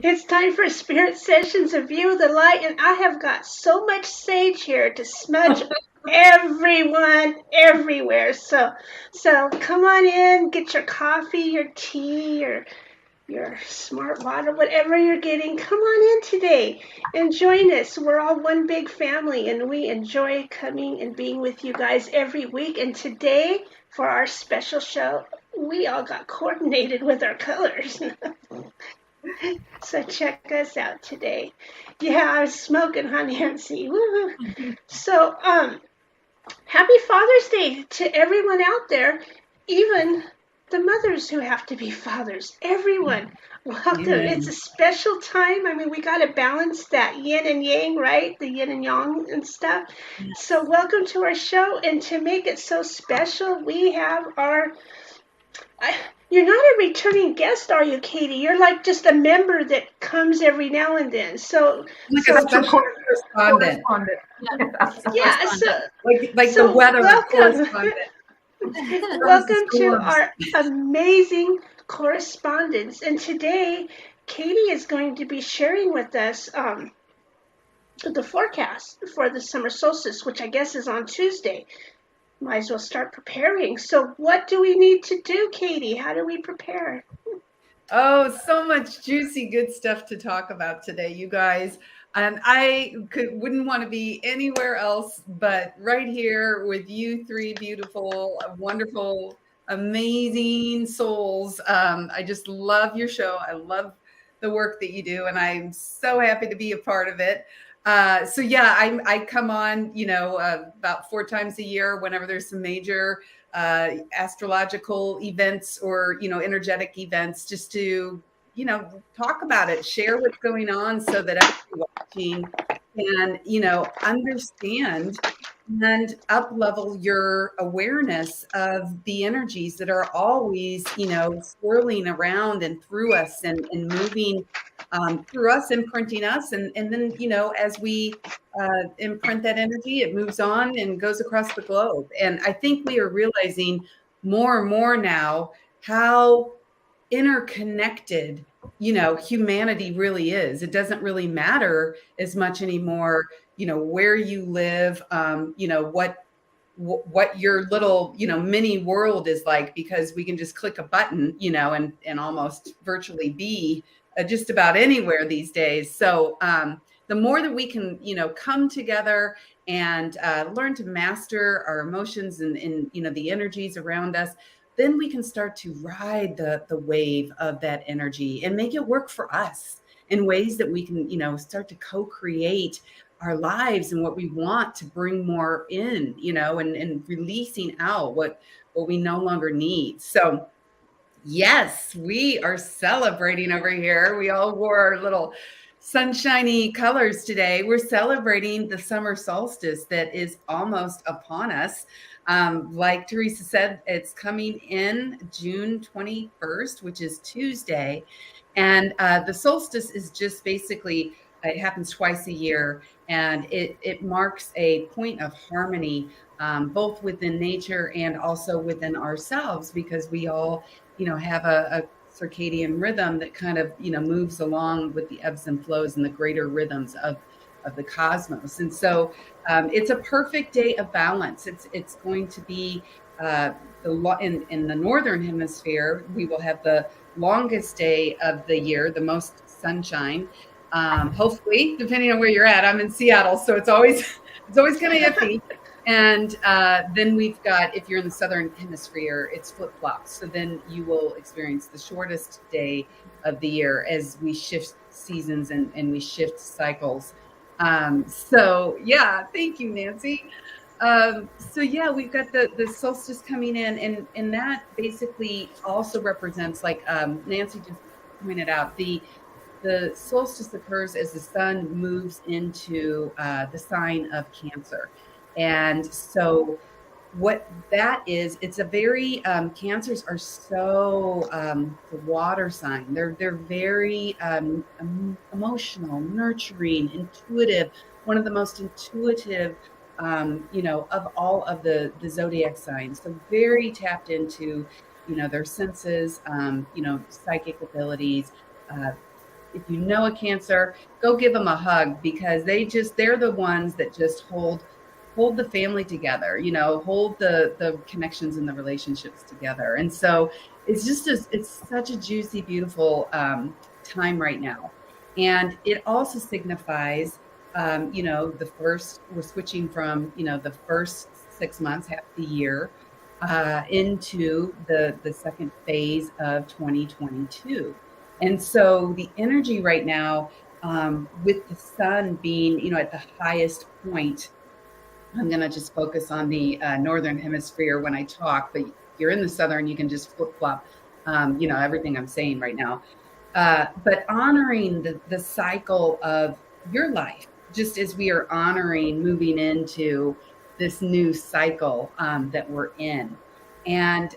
It's time for Spirit Sessions, a view of the light, and I have got so much sage here to smudge everyone everywhere. So come on in, get your coffee, your tea, your smart water, whatever you're getting. Come on in today and join us. We're all one big family, and we enjoy coming and being with you guys every week. And today, for our special show, we all got coordinated with our colors. So check us out today. Yeah, I was smoking, huh, Nancy? Woo-hoo. So, happy Father's Day to everyone out there, even the mothers who have to be fathers. Everyone, welcome. Amen. It's a special time. I mean, we got to balance that yin and yang, right? The yin and yang and stuff. So, welcome to our show. And to make it so special, we have our you're not a returning guest, are you, Katie? You're like just a member that comes every now and then. So, like a special correspondent. Yeah, so like so the weather welcome. correspondent. Welcome to our amazing correspondence. And today, Katie is going to be sharing with us the forecast for the summer solstice, which I guess is on Tuesday. Might as well start preparing. So what do we need to do, Katie? How do we prepare? Oh, so much juicy, good stuff to talk about today, you guys. And I wouldn't want to be anywhere else but right here with you three beautiful, wonderful, amazing souls. I just love your show. I love the work that you do, and I'm so happy to be a part of it. So yeah, I come on, about 4 times a year whenever there's some major astrological events or, energetic events, just to, talk about it, share what's going on so that everyone watching can, understand and up level your awareness of the energies that are always, swirling around and through us and moving through us, imprinting us. And then, as we imprint that energy, it moves on and goes across the globe. And I think we are realizing more and more now how interconnected, humanity really is. It doesn't really matter as much anymore, where you live, what your little, mini world is like, because we can just click a button, and almost virtually be just about anywhere these days. So the more that we can, come together and learn to master our emotions and the energies around us, then we can start to ride the wave of that energy and make it work for us in ways that we can, start to co-create our lives and what we want to bring more in, and releasing out what we no longer need. So yes, we are celebrating over here. We all wore our little sunshiny colors today. We're celebrating the summer solstice that is almost upon us. Like Teresa said, it's coming in June 21st, which is Tuesday. And the solstice is just basically, it happens twice a year, and it marks a point of harmony, both within nature and also within ourselves, because we all have a circadian rhythm that kind of, moves along with the ebbs and flows and the greater rhythms of the cosmos. And so it's a perfect day of balance. It's going to be in the northern hemisphere, we will have the longest day of the year, the most sunshine. Hopefully, depending on where you're at. I'm in Seattle, so it's always kind of iffy. And then we've got, if you're in the southern hemisphere, it's flip-flops. So then you will experience the shortest day of the year as we shift seasons and we shift cycles. So yeah, thank you, Nancy. So yeah, we've got the solstice coming in, and that basically also represents, like Nancy just pointed out, the solstice occurs as the sun moves into the sign of Cancer. And so what that is, it's a very, Cancers are so the water sign. They're very emotional, nurturing, intuitive, one of the most intuitive, of all of the zodiac signs. So very tapped into, their senses, psychic abilities, if you know a Cancer, go give them a hug, because they're the ones that just hold the family together, hold the connections and the relationships together. And so it's such a juicy, beautiful time right now. And it also signifies, we're switching from, the first 6 months, half the year, into the second phase of 2022. And so the energy right now, with the sun being, at the highest point, I'm going to just focus on the northern hemisphere when I talk, but if you're in the southern, you can just flip flop, everything I'm saying right now. But honoring the cycle of your life, just as we are honoring moving into this new cycle that we're in. And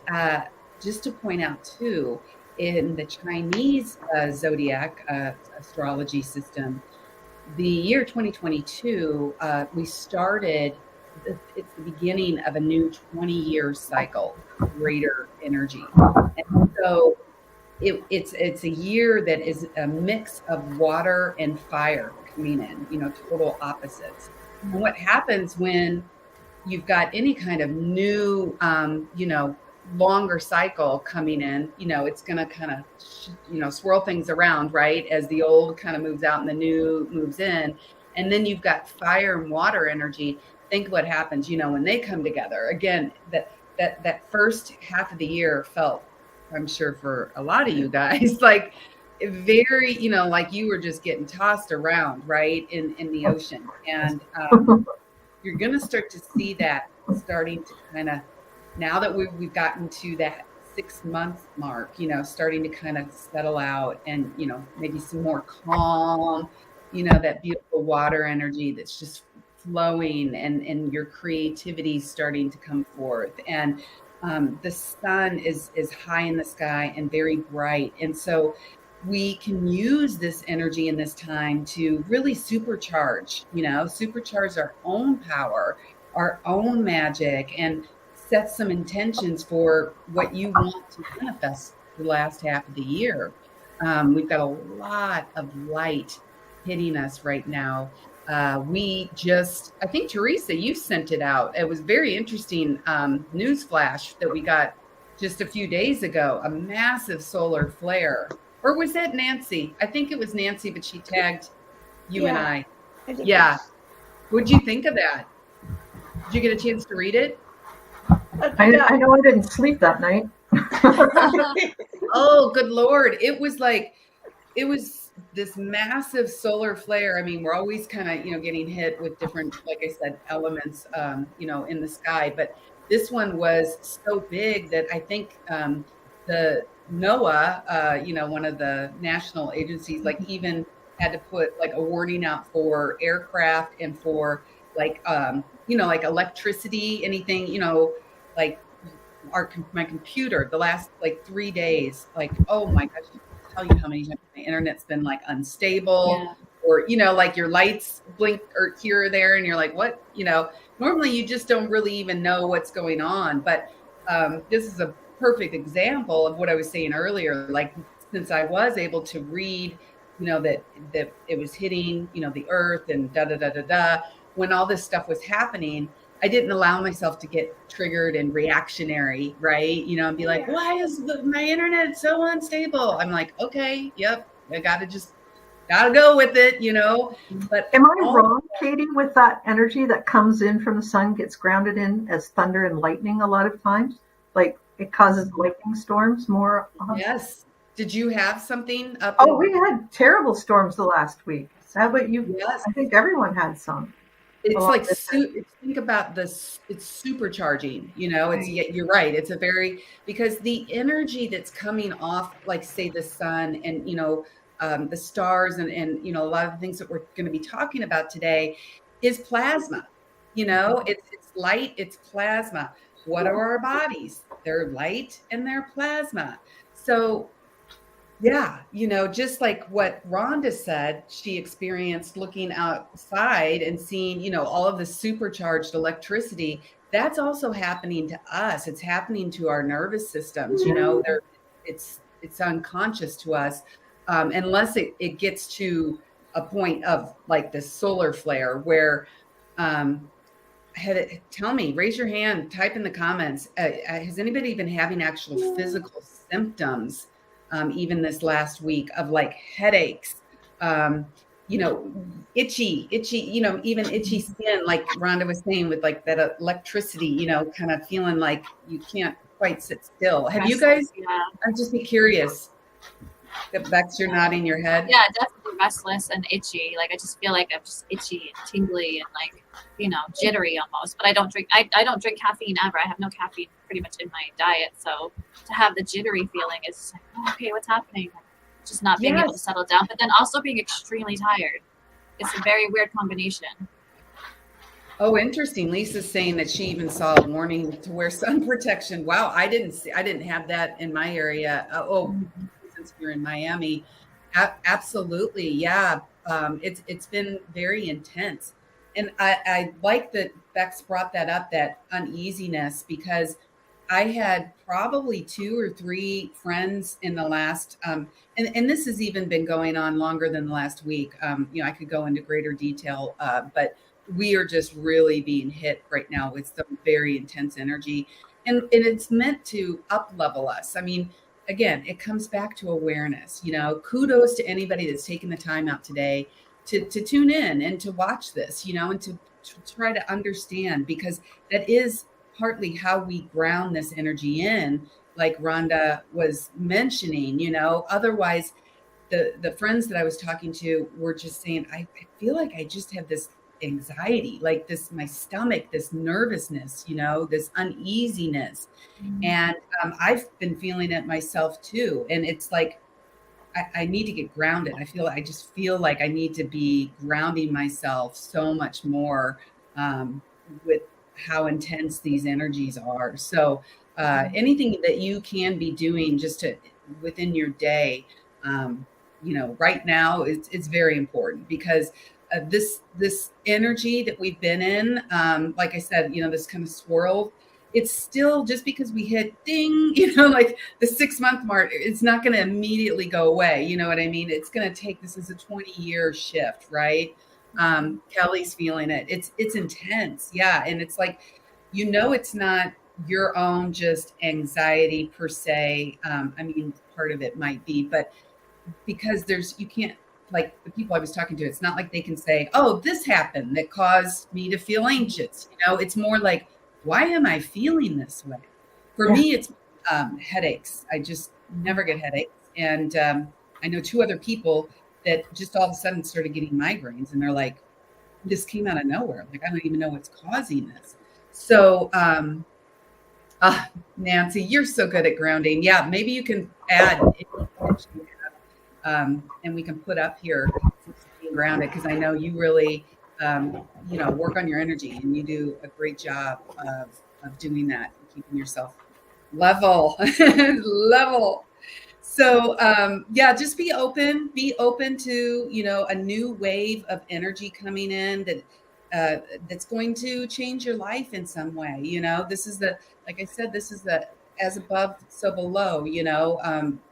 just to point out too, in the Chinese zodiac astrology system, the year 2022, we started, it's the beginning of a new 20-year cycle, greater energy. And so it's a year that is a mix of water and fire coming in, total opposites. And what happens when you've got any kind of new, longer cycle coming in, it's going to kind of, swirl things around, right? As the old kind of moves out and the new moves in. And then you've got fire and water energy. Think what happens, when they come together. Again, that first half of the year felt, I'm sure for a lot of you guys, like very, like you were just getting tossed around, right, in the ocean. And you're going to start to see that starting to kind of, now that we've gotten to that 6 month mark, starting to kind of settle out, and, maybe some more calm, that beautiful water energy that's just flowing, and your creativity starting to come forth. And the sun is high in the sky and very bright. And so we can use this energy in this time to really supercharge our own power, our own magic, and set some intentions for what you want to manifest the last half of the year. We've got a lot of light hitting us right now. I think, Teresa, you sent it out. It was very interesting news flash that we got just a few days ago, a massive solar flare. Or was that Nancy? I think it was Nancy, but she tagged you and I. Yeah. What'd you think of that? Did you get a chance to read it? I know I didn't sleep that night. Oh, good Lord. It was this massive solar flare. I mean, we're always kind of, getting hit with different, like I said, elements, in the sky. But this one was so big that I think the NOAA, one of the national agencies, like even had to put like a warning out for aircraft and for like, like electricity, anything, like my computer the last like 3 days, like, oh my gosh, I can't tell you how many times my internet's been like unstable. Yeah. Or, like your lights blink or here or there, and you're like, what? Normally you just don't really even know what's going on. But this is a perfect example of what I was saying earlier. Like, since I was able to read, that it was hitting, the earth and da da da da da, when all this stuff was happening, I didn't allow myself to get triggered and reactionary, right? And be like, why is my internet so unstable? I'm like, okay, yep, I gotta go with it, But am I wrong, Katie, with that energy that comes in from the sun gets grounded in as thunder and lightning a lot of times? Like it causes lightning storms more often? Yes. Did you have something up? Oh, we had terrible storms the last week. How about you? Yes. I think everyone had some. It's like, think about this, it's supercharging, you're right. It's because the energy that's coming off, like say the sun and, the stars and, a lot of the things that we're going to be talking about today is plasma, it's light, it's plasma. What are our bodies? They're light and they're plasma. So yeah, just like what Rhonda said, she experienced looking outside and seeing, all of the supercharged electricity. That's also happening to us. It's happening to our nervous systems. It's unconscious to us. unless it gets to a point of like this solar flare where, tell me, raise your hand, type in the comments. Has anybody been having actual physical symptoms, even this last week of like headaches, itchy, even itchy skin, like Rhonda was saying, with like that electricity, kind of feeling like you can't quite sit still. Have you guys, I'd just be curious. Bex, you're nodding your head. Yeah, definitely restless and itchy. Like I just feel like I'm just itchy and tingly and like, jittery almost. But I don't drink. I don't drink caffeine ever. I have no caffeine pretty much in my diet. So to have the jittery feeling is like, oh, okay, what's happening? Just not being able to settle down, but then also being extremely tired. It's a very weird combination. Oh, interesting. Lisa's saying that she even saw a warning to wear sun protection. Wow, I didn't have that in my area. Since we're in Miami, absolutely, yeah. It's been very intense, and I like that Bex brought that up, that uneasiness, because I had probably 2 or 3 friends in the last, and this has even been going on longer than the last week. I could go into greater detail, but we are just really being hit right now with some very intense energy, and it's meant to up level us. I mean, again, it comes back to awareness. Kudos to anybody that's taken the time out today to tune in and to watch this, and to try to understand, because that is partly how we ground this energy in, like Rhonda was mentioning. Otherwise the friends that I was talking to were just saying, I feel like I just have this anxiety, like this, my stomach, this nervousness, this uneasiness. And I've been feeling it myself too. And it's like, I need to get grounded. I just feel like I need to be grounding myself so much more, with how intense these energies are. So anything that you can be doing just to within your day, right now it's very important, because this energy that we've been in, like I said, this kind of swirl, it's still, just because we hit ding, like the 6-month mark, it's not going to immediately go away. You know what I mean? It's going to take, this is a 20-year shift, right? Kelly's feeling it. It's intense. Yeah. And it's like, it's not your own just anxiety per se. I mean, part of it might be, but because you can't, like the people I was talking to, it's not like they can say, oh, this happened that caused me to feel anxious. It's more like, why am I feeling this way? For me, it's headaches. I just never get headaches. And I know 2 other people that just all of a sudden started getting migraines, and they're like, this came out of nowhere. Like, I don't even know what's causing this. So, Nancy, you're so good at grounding. Yeah, maybe you can add, and we can put up here being grounded, because I know you really, work on your energy, and you do a great job of doing that, keeping yourself level. So just be open to, a new wave of energy coming in that's going to change your life in some way. This is like I said, this is the as above, so below.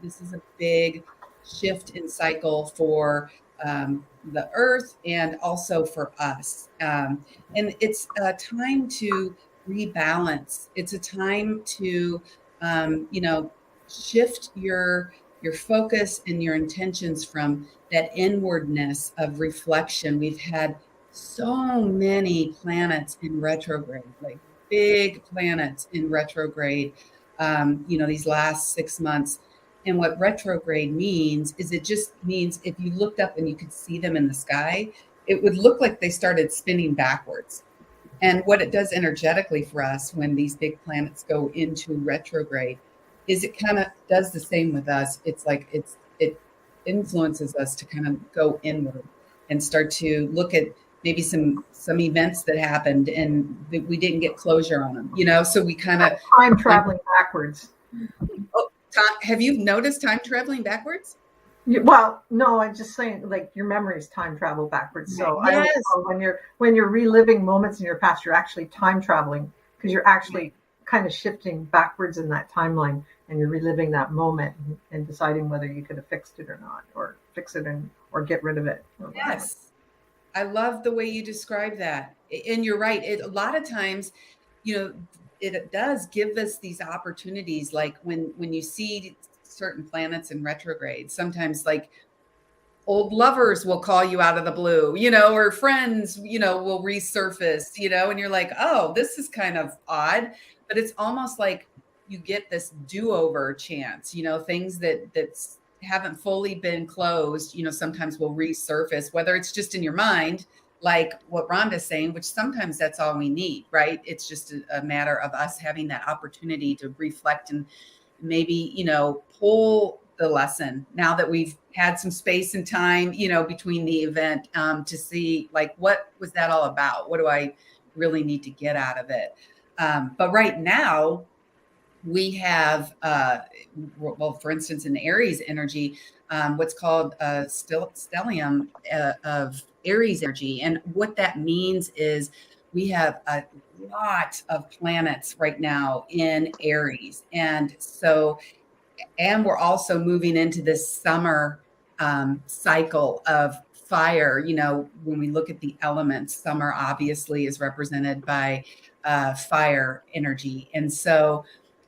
This is a big shift in cycle for the earth, and also for us. And it's a time to rebalance. It's a time to, shift your focus and your intentions from that inwardness of reflection. We've had so many planets in retrograde, like big planets in retrograde, these last 6 months. And what retrograde means is, it just means if you looked up and you could see them in the sky, it would look like they started spinning backwards. And what it does energetically for us when these big planets go into retrograde is it kind of does the same with us. It's like it influences us to kind of go inward and start to look at maybe some events that happened and that we didn't get closure on them, so we kind of time traveling backwards. Oh, have you noticed time traveling backwards? Well, no, I'm just saying, like, your memories time travel backwards. So yes. I don't know, when you're reliving moments in your past, you're actually time traveling, because you're actually kind of shifting backwards in that timeline. and you're reliving that moment and deciding whether you could have fixed it or not, or fix it or get rid of it. Yes. I love the way you describe that. And you're right. A lot of times, it does give us these opportunities. Like when you see certain planets in retrograde, sometimes like old lovers will call you out of the blue, or friends, will resurface, and you're like, oh, this is kind of odd, but it's almost like you get this do-over chance, things that haven't fully been closed, sometimes will resurface, whether it's just in your mind, like what Rhonda's saying, which sometimes that's all we need, right? It's just a matter of us having that opportunity to reflect and maybe, pull the lesson now that we've had some space and time, between the event, to see like, what was that all about? What do I really need to get out of it? But right now we have, well, for instance, in Aries energy, what's called a stellium of Aries energy. And what that means is we have a lot of planets right now in Aries. And we're also moving into this summer cycle of fire. When we look at the elements, summer obviously is represented by fire energy. And so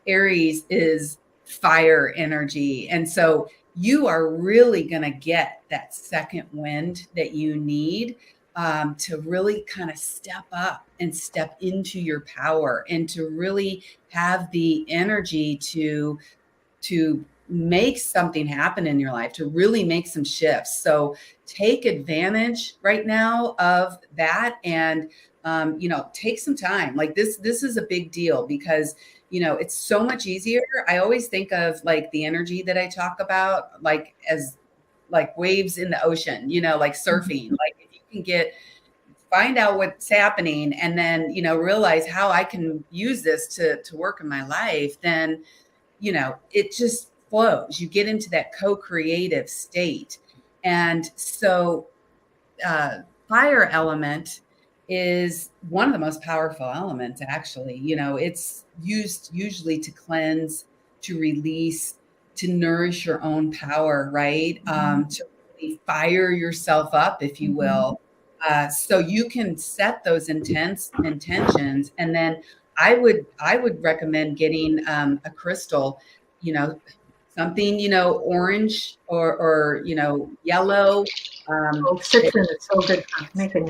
Aries is fire energy. And so you are really going to get that second wind that you need to really kind of step up and step into your power and to really have the energy to make something happen in your life, to really make some shifts. So take advantage right now of that and, take some time. Like this is a big deal because, it's so much easier. I always think of like the energy that I talk about, like as like waves in the ocean, like surfing, like if you can find out what's happening and then, realize how I can use this to work in my life, then, it just flows. You get into that co-creative state. And so fire element is one of the most powerful elements, actually. It's used usually to cleanse, to release, to nourish your own power, right? To really fire yourself up, if you will. So you can set those intentions. And then I would recommend getting a crystal, something, orange or yellow. Citron is so good for making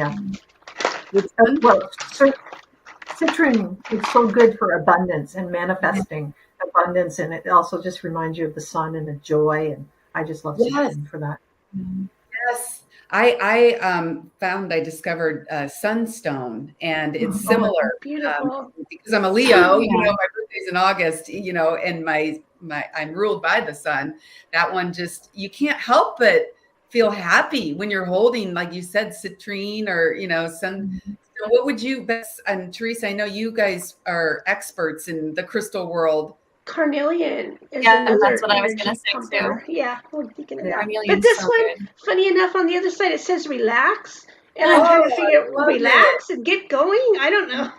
citron is so good for abundance and manifesting abundance, and it also just reminds you of the sun and the joy. And I just love citron for that. Yes. I discovered sunstone, and it's similar. Beautiful. Because I'm a Leo, my birthday's in August, and I'm ruled by the sun. That one just, you can't help but feel happy when you're holding, like you said, citrine or, sun. So what would you best, and Teresa, I know you guys are experts in the crystal world. Carnelian is another that's what I was going to say too. Yeah, we're thinking of that. Carnelian's but this so one, good. Funny enough, on the other side it says relax, and I'm trying to figure relax and get going. I don't know.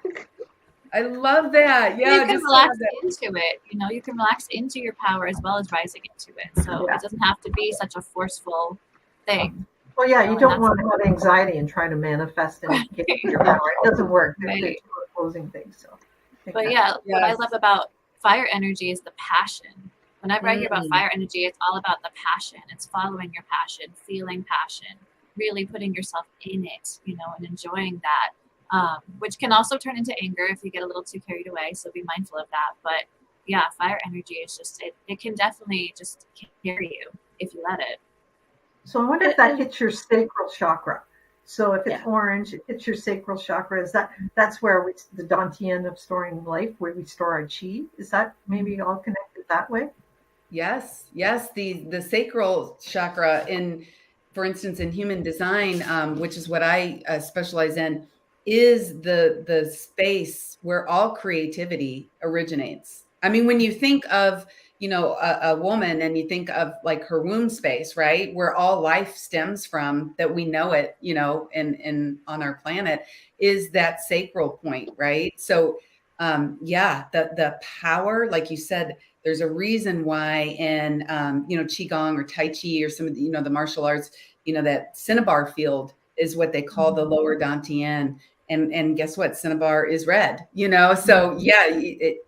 I love that. Yeah, you can relax into it. You can relax into your power as well as rising into it. So it doesn't have to be such a forceful thing. Well, yeah, you don't want to have anxiety and try to manifest and get your power. It doesn't work. They're two opposing things. So, but what I love about fire energy is the passion. Whenever I hear about fire energy, it's all about the passion. It's following your passion, feeling passion, really putting yourself in it, and enjoying that, which can also turn into anger if you get a little too carried away. So be mindful of that. But yeah, fire energy is just, it can definitely just carry you if you let it. So I wonder if that hits your sacral chakra. So if it's orange, it hits your sacral chakra. That's where the Dantian of storing life, where we store our chi? Is that maybe all connected that way? Yes. The sacral chakra, for instance, in human design, which is what I specialize in, is the space where all creativity originates. I mean, when you think of a woman and you think of like her womb space, right? Where all life stems from, that we know it, and on our planet, is that sacral point, right? So, the power, like you said, There's a reason why in, Qigong or Tai Chi or some of the, the martial arts, that cinnabar field is what they call the lower dantian. And guess what? Cinnabar is red, so yeah,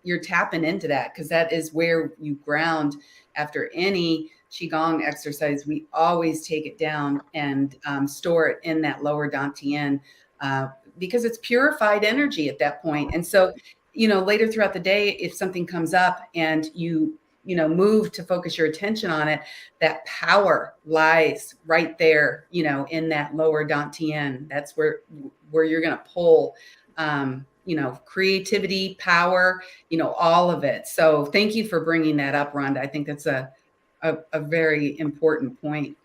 you're tapping into that, because that is where you ground. After any Qigong exercise, we always take it down and store it in that lower dantian, because it's purified energy at that point. And so, later throughout the day, if something comes up and you move to focus your attention on it, that power lies right there, in that lower dantian. That's where you're going to pull, creativity, power, all of it. So thank you for bringing that up, Rhonda. I think that's a very important point.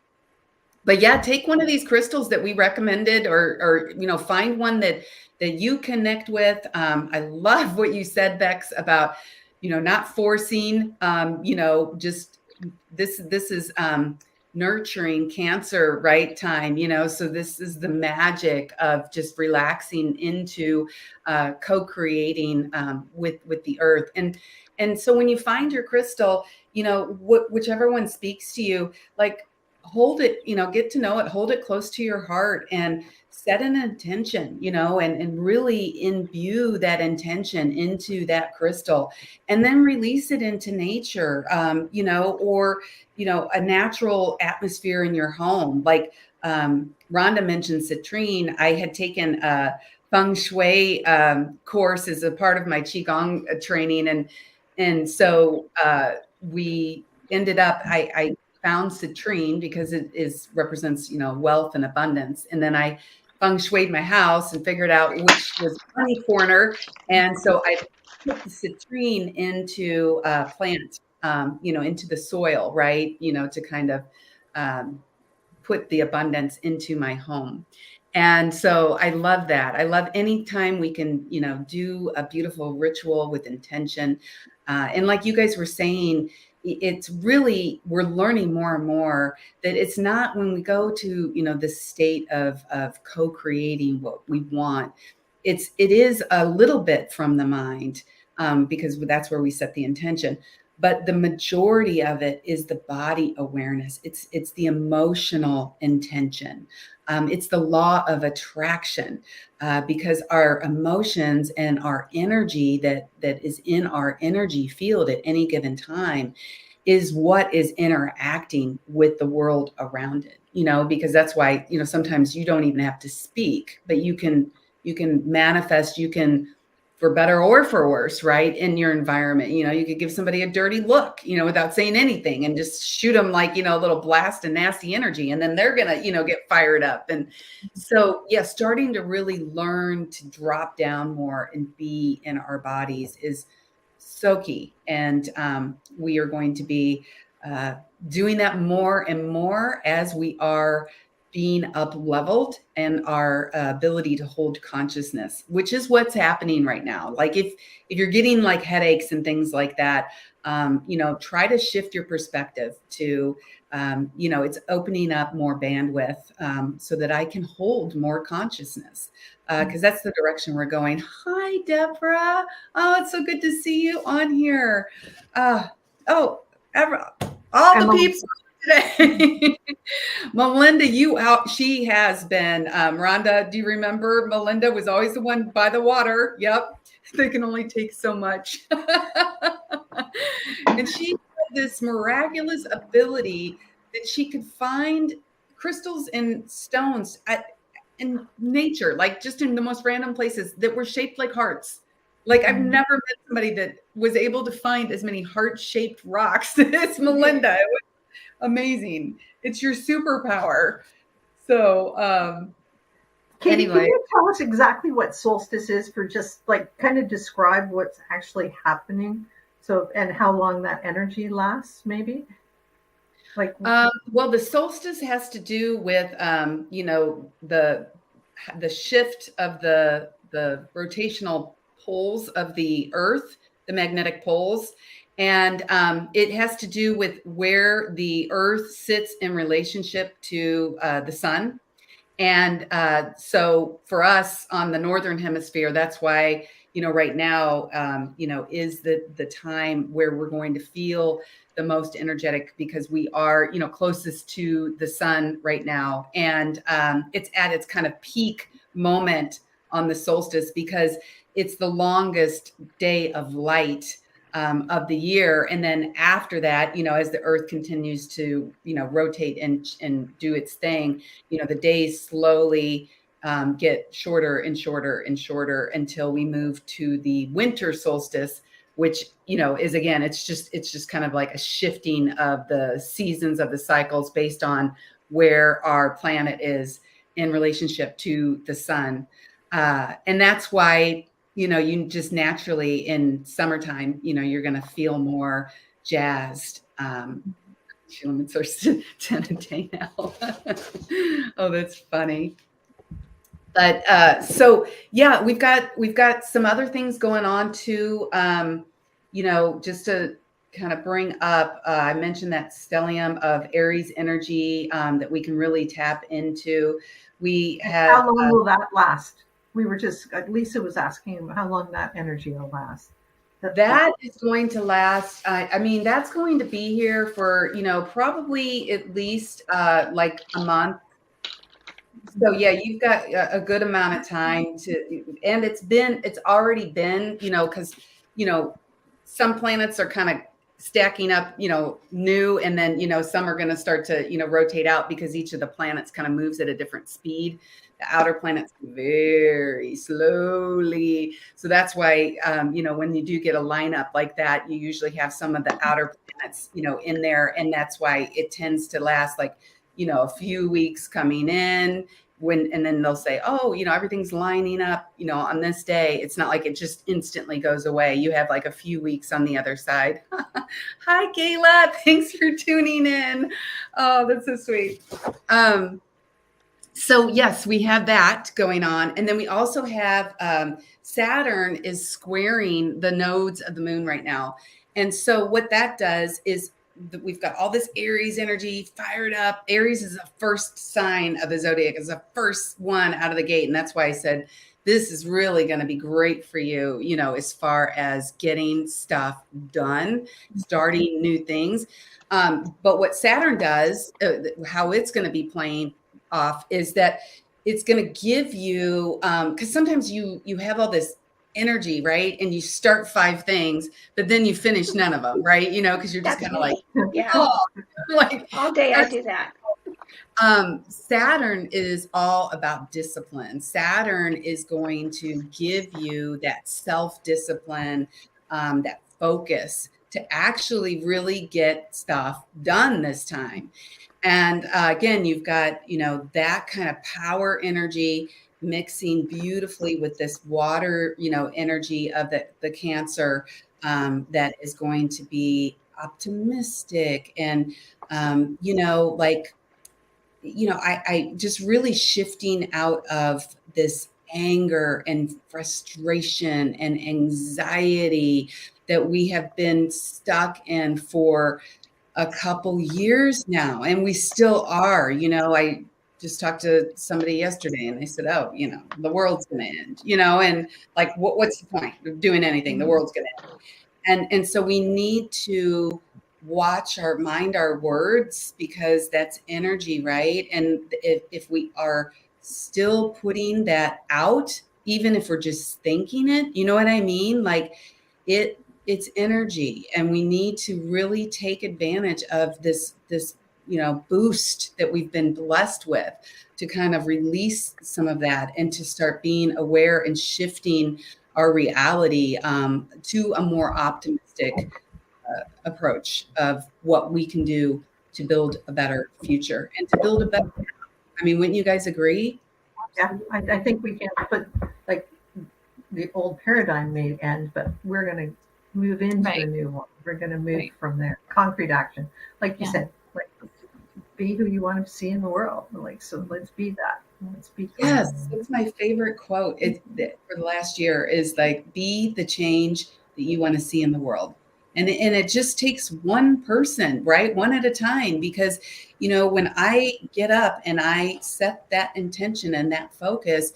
But yeah, take one of these crystals that we recommended, or find one that you connect with. I love what you said, Bex, about not forcing. Just this is nurturing Cancer right time. So this is the magic of just relaxing into co-creating with the earth. And so when you find your crystal, whichever one speaks to you, like, hold it, get to know it, hold it close to your heart, and set an intention, and really imbue that intention into that crystal, and then release it into nature, or, a natural atmosphere in your home. Like Rhonda mentioned citrine. I had taken a feng shui course as a part of my Qigong training. And so we ended up, I found citrine because it represents, wealth and abundance. And then I feng shuied my house and figured out which was money corner. And so I put the citrine into plants, into the soil, right? To kind of put the abundance into my home. And so I love that. I love any time we can, do a beautiful ritual with intention. And like you guys were saying, it's really, we're learning more and more that it's not, when we go to, this state of co-creating what we want, it is a little bit from the mind, because that's where we set the intention. But the majority of it is the body awareness. It's the emotional intention. It's the law of attraction, because our emotions and our energy that is in our energy field at any given time is what is interacting with the world around it. Because that's why, sometimes you don't even have to speak, but you can manifest, you can, for better or for worse, right, in your environment. You could give somebody a dirty look, without saying anything, and just shoot them like, a little blast of nasty energy, and then they're gonna, get fired up. And so, yeah, starting to really learn to drop down more and be in our bodies is so key. And we are going to be doing that more and more as we are being up leveled and our ability to hold consciousness, which is what's happening right now. Like if you're getting like headaches and things like that, try to shift your perspective to, it's opening up more bandwidth, so that I can hold more consciousness, because that's the direction we're going. Hi, Deborah. Oh, it's so good to see you on here. All the peeps today. Melinda, she has been, Rhonda, do you remember? Melinda was always the one by the water. Yep. They can only take so much. And she had this miraculous ability that she could find crystals and stones in nature, like just in the most random places, that were shaped like hearts. Like I've never met somebody that was able to find as many heart-shaped rocks as Melinda. It was amazing. It's your superpower. So Katie, anyway, can you tell us exactly what solstice is, for just like kind of describe what's actually happening, so, and how long that energy lasts, maybe? Like, well, the solstice has to do with the shift of the rotational poles of the earth, the magnetic poles. And it has to do with where the earth sits in relationship to the sun. And so for us on the northern hemisphere, that's why, right now, is the time where we're going to feel the most energetic, because we are, closest to the sun right now. And it's at its kind of peak moment on the solstice, because it's the longest day of light of the year. And then after that, as the earth continues to, rotate and do its thing, the days slowly get shorter and shorter and shorter until we move to the winter solstice, which, is, again, it's just kind of like a shifting of the seasons of the cycles based on where our planet is in relationship to the sun. And that's why, you just naturally in summertime, you're going to feel more jazzed. Humans are 10 a day now. Oh, that's funny. But so yeah, we've got some other things going on too. Just to kind of bring up, I mentioned that stellium of Aries energy that we can really tap into. We have. How long will that last? We were just, Lisa was asking how long that energy will last. That is going to last. That's going to be here for, probably at least like a month. So yeah, you've got a good amount of time and it's already been, because, some planets are kind of stacking up, new, and then, some are going to start to, rotate out, because each of the planets kind of moves at a different speed. The outer planets very slowly. So that's why, when you do get a lineup like that, you usually have some of the outer planets, in there. And that's why it tends to last like, a few weeks coming in, and then they'll say, oh, everything's lining up, on this day. It's not like it just instantly goes away. You have like a few weeks on the other side. Hi, Kayla. Thanks for tuning in. Oh, that's so sweet. So yes, we have that going on. And then we also have Saturn is squaring the nodes of the moon right now. And so what that does is we've got all this Aries energy fired up. Aries is the first sign of the zodiac, is the first one out of the gate. And that's why I said, this is really going to be great for you, as far as getting stuff done, starting new things. But what Saturn does, how it's going to be playing off, is that it's going to give you, because sometimes you have all this energy, right? And you start 5 things, but then you finish none of them, right? Because you're just kind of like, yeah, like all day I do that. Saturn is all about discipline. Saturn is going to give you that self-discipline, that focus to actually really get stuff done this time. And again, you've got, that kind of power energy mixing beautifully with this water, energy of the Cancer, that is going to be optimistic and, I just really shifting out of this anger and frustration and anxiety that we have been stuck in for a couple years now, and we still are. I just talked to somebody yesterday and they said, oh, the world's going to end, and like, what's the point of doing anything? The world's going to end. And so we need to watch our words, because that's energy, right? And if we are still putting that out, even if we're just thinking it, you know what I mean? Like it's energy, and we need to really take advantage of this boost that we've been blessed with, to kind of release some of that and to start being aware and shifting our reality to a more optimistic approach of what we can do to build a better future and to build a better. Wouldn't you guys agree? Yeah, I think we can put, like, the old paradigm may end, but we're going to move into a new one. We're going to move from there. Concrete action, like you said, like, be who you want to see in the world. Like, so let's be that. Let's be. Yes, it's my favorite quote for the last year, is like, be the change that you want to see in the world. And it just takes one person, right? One at a time, because, when I get up and I set that intention and that focus,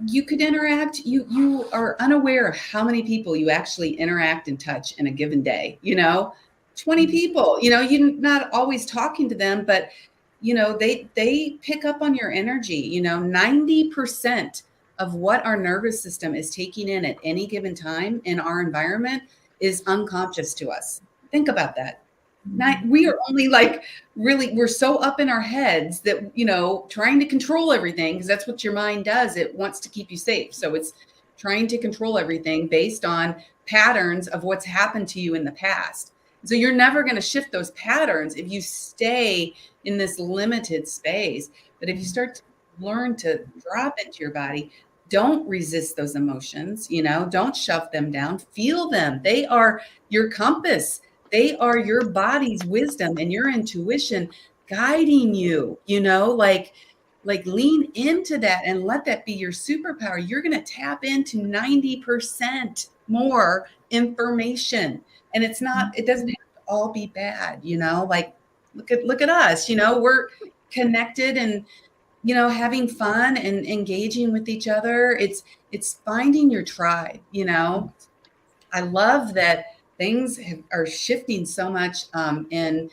you could interact. You are unaware of how many people you actually interact and touch in a given day. 20 people. You're not always talking to them, but they pick up on your energy. 90% of what our nervous system is taking in at any given time in our environment is unconscious to us. Think about that. We are only we're so up in our heads that, trying to control everything, because that's what your mind does. It wants to keep you safe. So it's trying to control everything based on patterns of what's happened to you in the past. So you're never going to shift those patterns if you stay in this limited space. But if you start to learn to drop into your body, don't resist those emotions, don't shove them down, feel them. They are your compass. They are your body's wisdom and your intuition guiding you, like lean into that and let that be your superpower. You're going to tap into 90% more information. And it doesn't have to all be bad, like look at us, we're connected and, having fun and engaging with each other. It's finding your tribe, I love that things are shifting so much in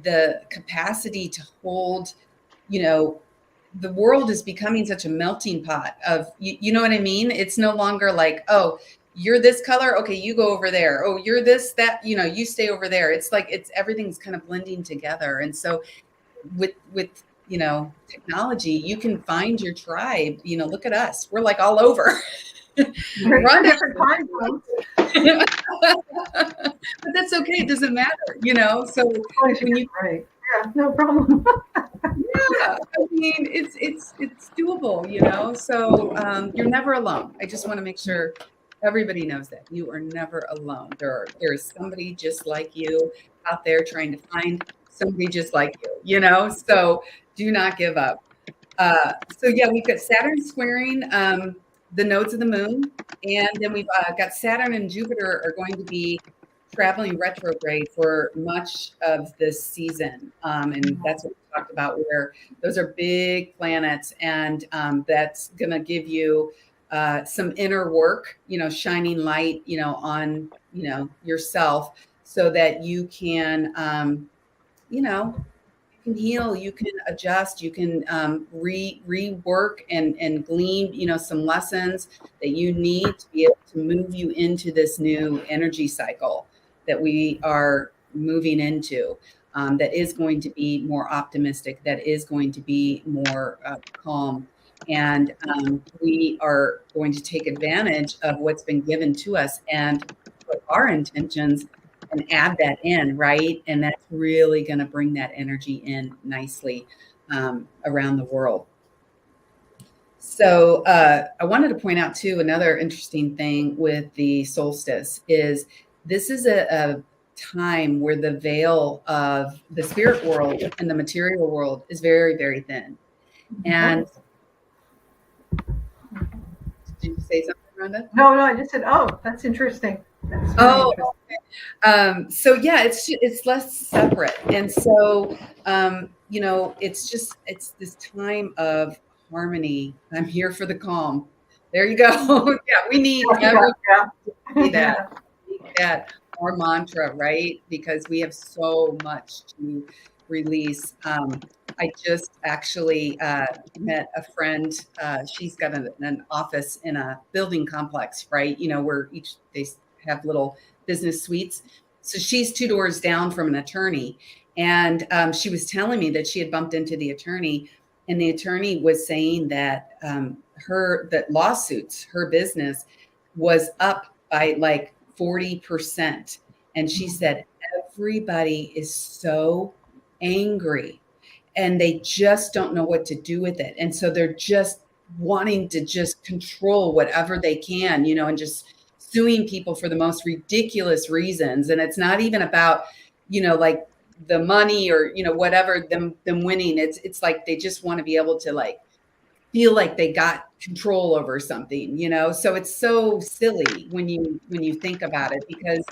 the capacity to hold, the world is becoming such a melting pot of, you know what I mean? It's no longer like, oh, you're this color. Okay, you go over there. Oh, you're this, that, you stay over there. It's like, everything's kind of blending together. And so with technology, you can find your tribe. Look at us. We're like all over. We're on different time zones. But that's okay. It doesn't matter, so when you, right. Yeah, no problem. yeah, I mean, it's doable, so you're never alone. I just want to make sure everybody knows that you are never alone. There's somebody just like you out there trying to find somebody just like you, so do not give up. So yeah, we've got Saturn squaring the nodes of the moon, and then we've got Saturn and Jupiter are going to be traveling retrograde for much of this season. And that's what we talked about, where those are big planets, and that's going to give you some inner work, shining light, on, yourself, so that you can, you can heal, you can adjust, you can rework and glean, some lessons that you need to be able to move you into this new energy cycle that we are moving into, that is going to be more optimistic, that is going to be more calm. And we are going to take advantage of what's been given to us and put our intentions and add that in, right? And that's really going to bring that energy in nicely around the world. So I wanted to point out too, another interesting thing with the solstice is this is a time where the veil of the spirit world and the material world is very, very thin. And did you say something, Rhonda? No, I just said, oh, that's interesting. That's interesting. Okay. So yeah, it's less separate. And so, it's this time of harmony. I'm here for the calm. There you go. Yeah, we need everyone to see that. We need that, our mantra, right? Because we have so much to release. I just actually met a friend. She's got an office in a building complex, right? Where they have little business suites. So she's 2 doors down from an attorney. And she was telling me that she had bumped into the attorney, and the attorney was saying that that lawsuits, her business was up by like 40%. And she said, everybody is so angry and they just don't know what to do with it. And so they're just wanting to just control whatever they can, and just suing people for the most ridiculous reasons. And it's not even about, like the money or, whatever, them winning. It's like they just want to be able to like feel like they got control over something, so it's so silly when you think about it, because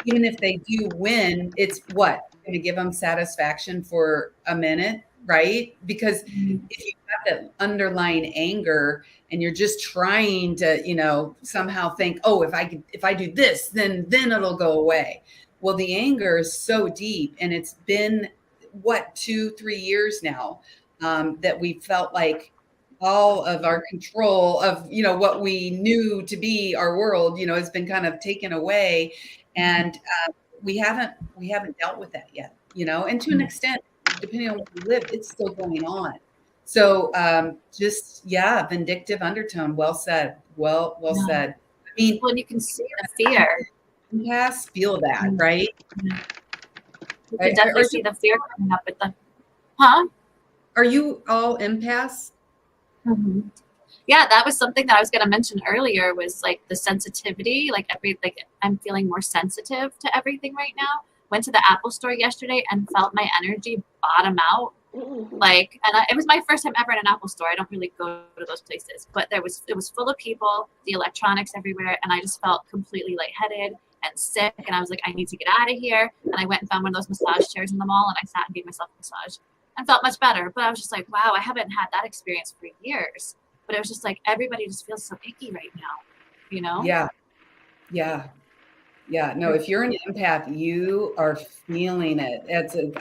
even if they do win, it's what going to give them satisfaction for a minute, right? Because if you have that underlying anger, and you're just trying to, somehow think, oh, if I do this, then it'll go away. Well, the anger is so deep, and it's been 2-3 years now, that we felt like all of our control of, what we knew to be our world, has been kind of taken away. And we haven't dealt with that yet, and to an extent, depending on where we live, it's still going on. So vindictive undertone. Well said. Well said. I mean, when you can see the fear, empaths feel that, right? You can definitely see the fear coming up with the, Are you all empaths? Mm-hmm. Yeah, that was something that I was going to mention earlier, was like the sensitivity, like I'm feeling more sensitive to everything right now. Went to the Apple store yesterday and felt my energy bottom out. It was my first time ever in an Apple store. I don't really go to those places, but it was full of people, the electronics everywhere, and I just felt completely lightheaded and sick. And I was like, I need to get out of here. And I went and found one of those massage chairs in the mall, and I sat and gave myself a massage and felt much better. But I was just like, wow, I haven't had that experience for years. But it was just like, everybody just feels so icky right now, Yeah. No, if you're an empath, you are feeling it. That's an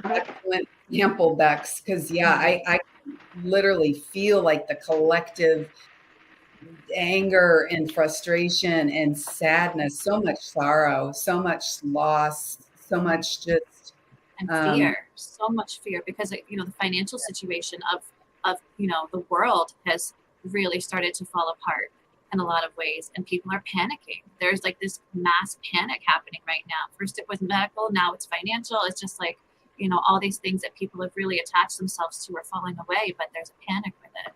excellent example, Bex, because I literally feel like the collective anger and frustration and sadness, so much sorrow, so much loss, so much just and fear, so much fear, because the financial situation of the world has really started to fall apart in a lot of ways, and people are panicking. There's like this mass panic happening right now. First it was medical, now it's financial. It's just like, all these things that people have really attached themselves to are falling away, but there's a panic with it.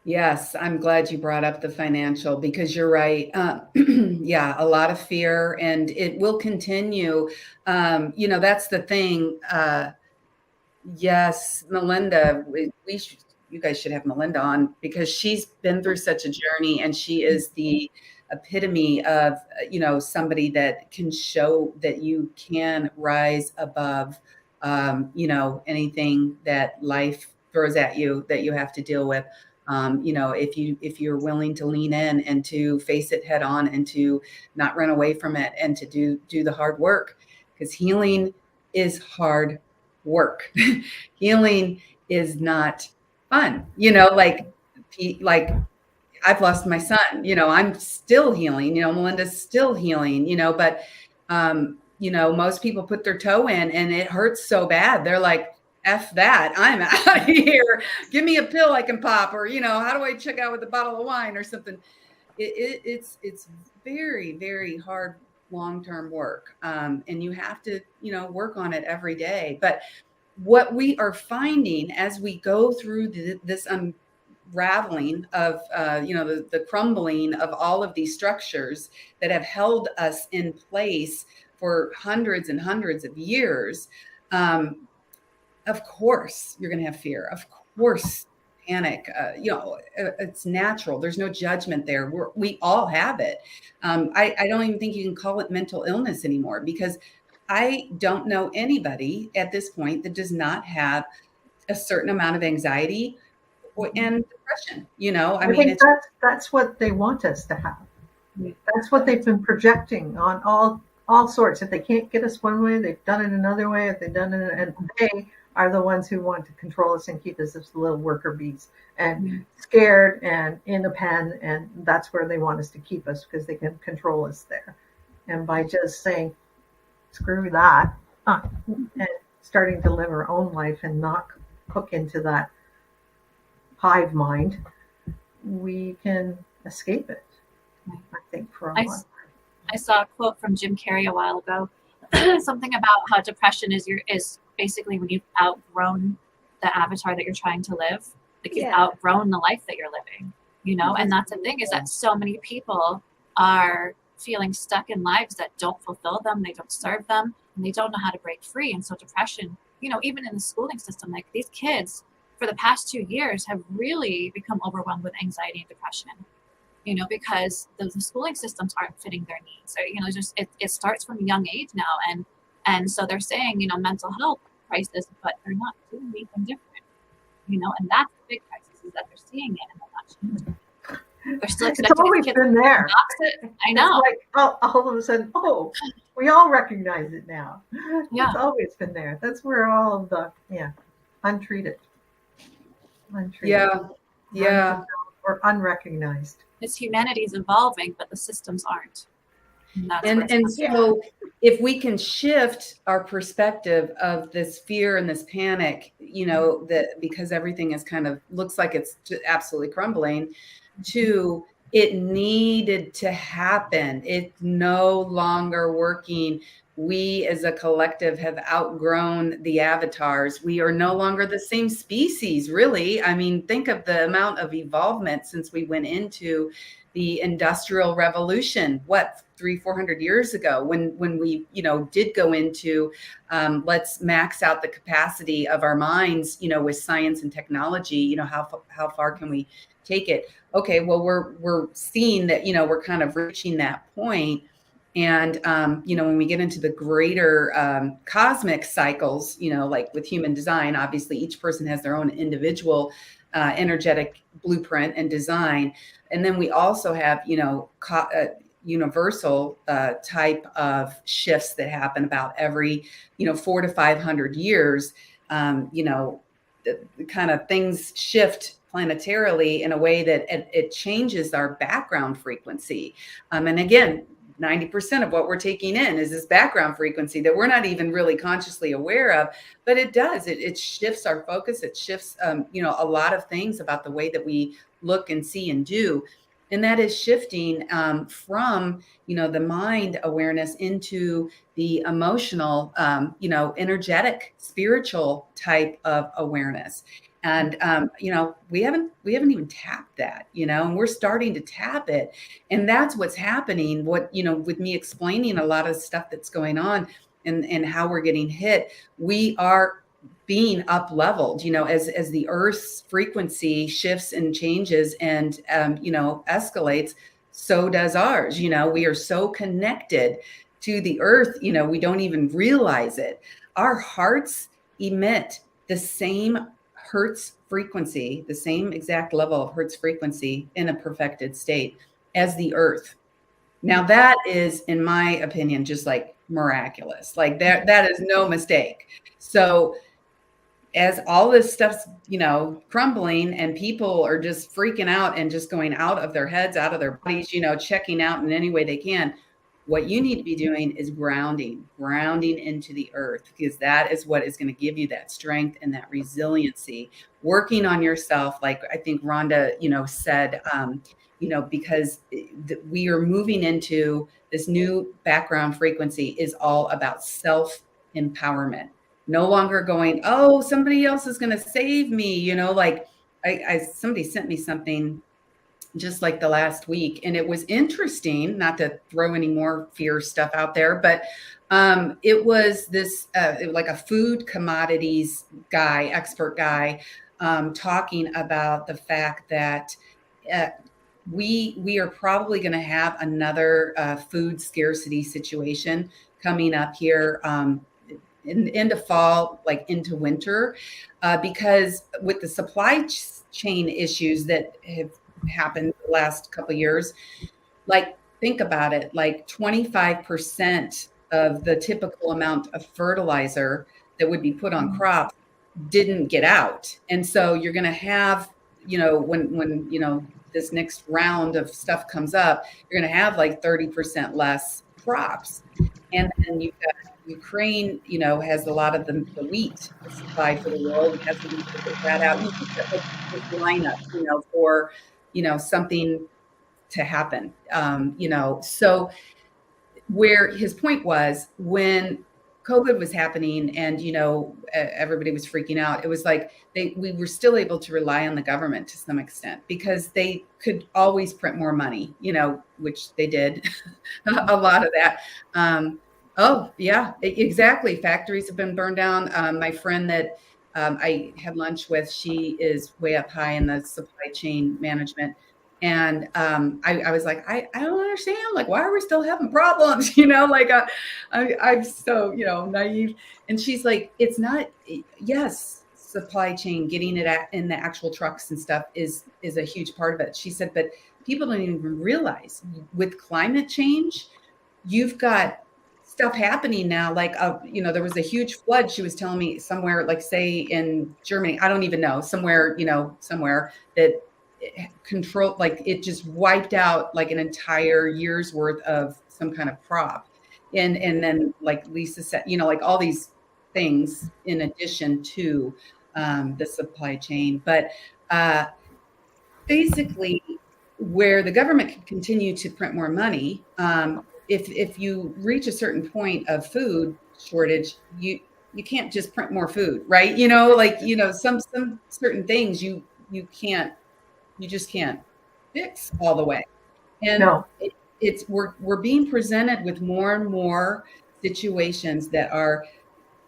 Yes, I'm glad you brought up the financial, because you're right. A lot of fear, and it will continue. That's the thing. Yes, Melinda, you guys should have Melinda on, because she's been through such a journey, and she is the epitome of, somebody that can show that you can rise above, anything that life throws at you that you have to deal with. If you're willing to lean in and to face it head on, and to not run away from it, and to do the hard work, because healing is hard work. Healing is not fun. Like I've lost my son, I'm still healing, Melinda's still healing, but, most people put their toe in and it hurts so bad. They're like, F that, I'm out of here. Give me a pill I can pop, or, how do I check out with a bottle of wine or something? It's very, very hard long-term work. And you have to, work on it every day. But what we are finding as we go through this unraveling of, the crumbling of all of these structures that have held us in place for hundreds and hundreds of years, of course, you're going to have fear. Of course, panic. It's natural. There's no judgment there. We all have it. I don't even think you can call it mental illness anymore, because I don't know anybody at this point that does not have a certain amount of anxiety and depression. I think that's what they want us to have. That's what they've been projecting on all sorts. If they can't get us one way, they've done it another way. If they've done it, and they are the ones who want to control us and keep us as little worker bees, and scared and in a pen. And that's where they want us to keep us, because they can control us there. And by just saying, screw that, and starting to live our own life and not hook into that hive mind, we can escape it, I think, for a while. I saw a quote from Jim Carrey a while ago, something about how depression is basically when you've outgrown the avatar that you're trying to live. Like you've outgrown the life that you're living, and that's the thing, is that so many people are feeling stuck in lives that don't fulfill them, they don't serve them, and they don't know how to break free. And so depression, even in the schooling system, like these kids for the past 2 years have really become overwhelmed with anxiety and depression, because the schooling systems aren't fitting their needs. So, it starts from a young age now. And so they're saying, mental health crisis, but they're not doing anything different, and that's the big crisis, is that they're seeing it and they're not We're still It's expecting always kids been to there. box it. I know. It's like all of a sudden, oh, we all recognize it now. Yeah. It's always been there. That's where all of the untreated, Yeah. unfulfilled, or unrecognized. It's humanity's evolving, but the systems aren't. And that's where And it's so if we can shift our perspective of this fear and this panic, that because everything is kind of looks like it's absolutely crumbling, to it needed to happen. It's no longer working. We as a collective have outgrown the avatars. We are no longer the same species, really. I mean, think of the amount of evolvement since we went into the Industrial Revolution, 300-400 years ago, when we did go into let's max out the capacity of our minds, with science and technology. How far can we take it? Okay, well, we're seeing that we're kind of reaching that point. And when we get into the greater cosmic cycles, like with human design, obviously each person has their own individual energetic blueprint and design. And then we also have, universal type of shifts that happen about every, 400 to 500 years. The kind of things shift planetarily in a way that it changes our background frequency. And again, 90% of what we're taking in is this background frequency that we're not even really consciously aware of, but it does. It shifts our focus. It shifts, a lot of things about the way that we look and see and do. And that is shifting from, the mind awareness into the emotional, energetic, spiritual type of awareness. And, we haven't even tapped that, and we're starting to tap it. And that's what's happening. With me explaining a lot of stuff that's going on and how we're getting hit, we are being up leveled, as the Earth's frequency shifts and changes and, escalates, so does ours. We are so connected to the Earth, we don't even realize it. Our hearts emit the same Hertz frequency, the same exact level of Hertz frequency in a perfected state as the Earth. Now that is, in my opinion, just like miraculous. Like that is no mistake. So as all this stuff's, crumbling and people are just freaking out and just going out of their heads, out of their bodies, checking out in any way they can, what you need to be doing is grounding into the earth, because that is what is going to give you that strength and that resiliency. Working on yourself, like I think Rhonda, said, because we are moving into this new background frequency is all about self-empowerment. No longer going, oh, somebody else is going to save me. Like somebody sent me something just like the last week, and it was interesting, not to throw any more fear stuff out there, but it was this like a food commodities guy, expert guy, talking about the fact that we are probably going to have another food scarcity situation coming up here into fall, like into winter, because with the supply chain issues that have happened the last couple of years, like think about it, like 25% of the typical amount of fertilizer that would be put on crops didn't get out. And so you're going to have, when this next round of stuff comes up, you're going to have like 30% less crops. And then you've got Ukraine, has a lot of the wheat supply for the world. It has to put that out. You just like this lineup, for, something to happen. So where his point was, when COVID was happening and, everybody was freaking out, it was like we were still able to rely on the government to some extent, because they could always print more money, which they did a lot of that. Oh, yeah, exactly. Factories have been burned down. My friend that I had lunch with, she is way up high in the supply chain management. And I was like, I don't understand. Like, why are we still having problems? I'm so, naive. And she's like, it's not, yes, supply chain, getting it in the actual trucks and stuff is a huge part of it. She said, but people don't even realize with climate change, you've got stuff happening now. Like, there was a huge flood. She was telling me somewhere, like say in Germany, I don't even know, somewhere that like it just wiped out like an entire year's worth of some kind of crop. And then like Lisa said, like all these things in addition to the supply chain. But basically, where the government can continue to print more money, if you reach a certain point of food shortage, you can't just print more food, right? Some certain things you just can't fix all the way. And No. we're being presented with more and more situations that are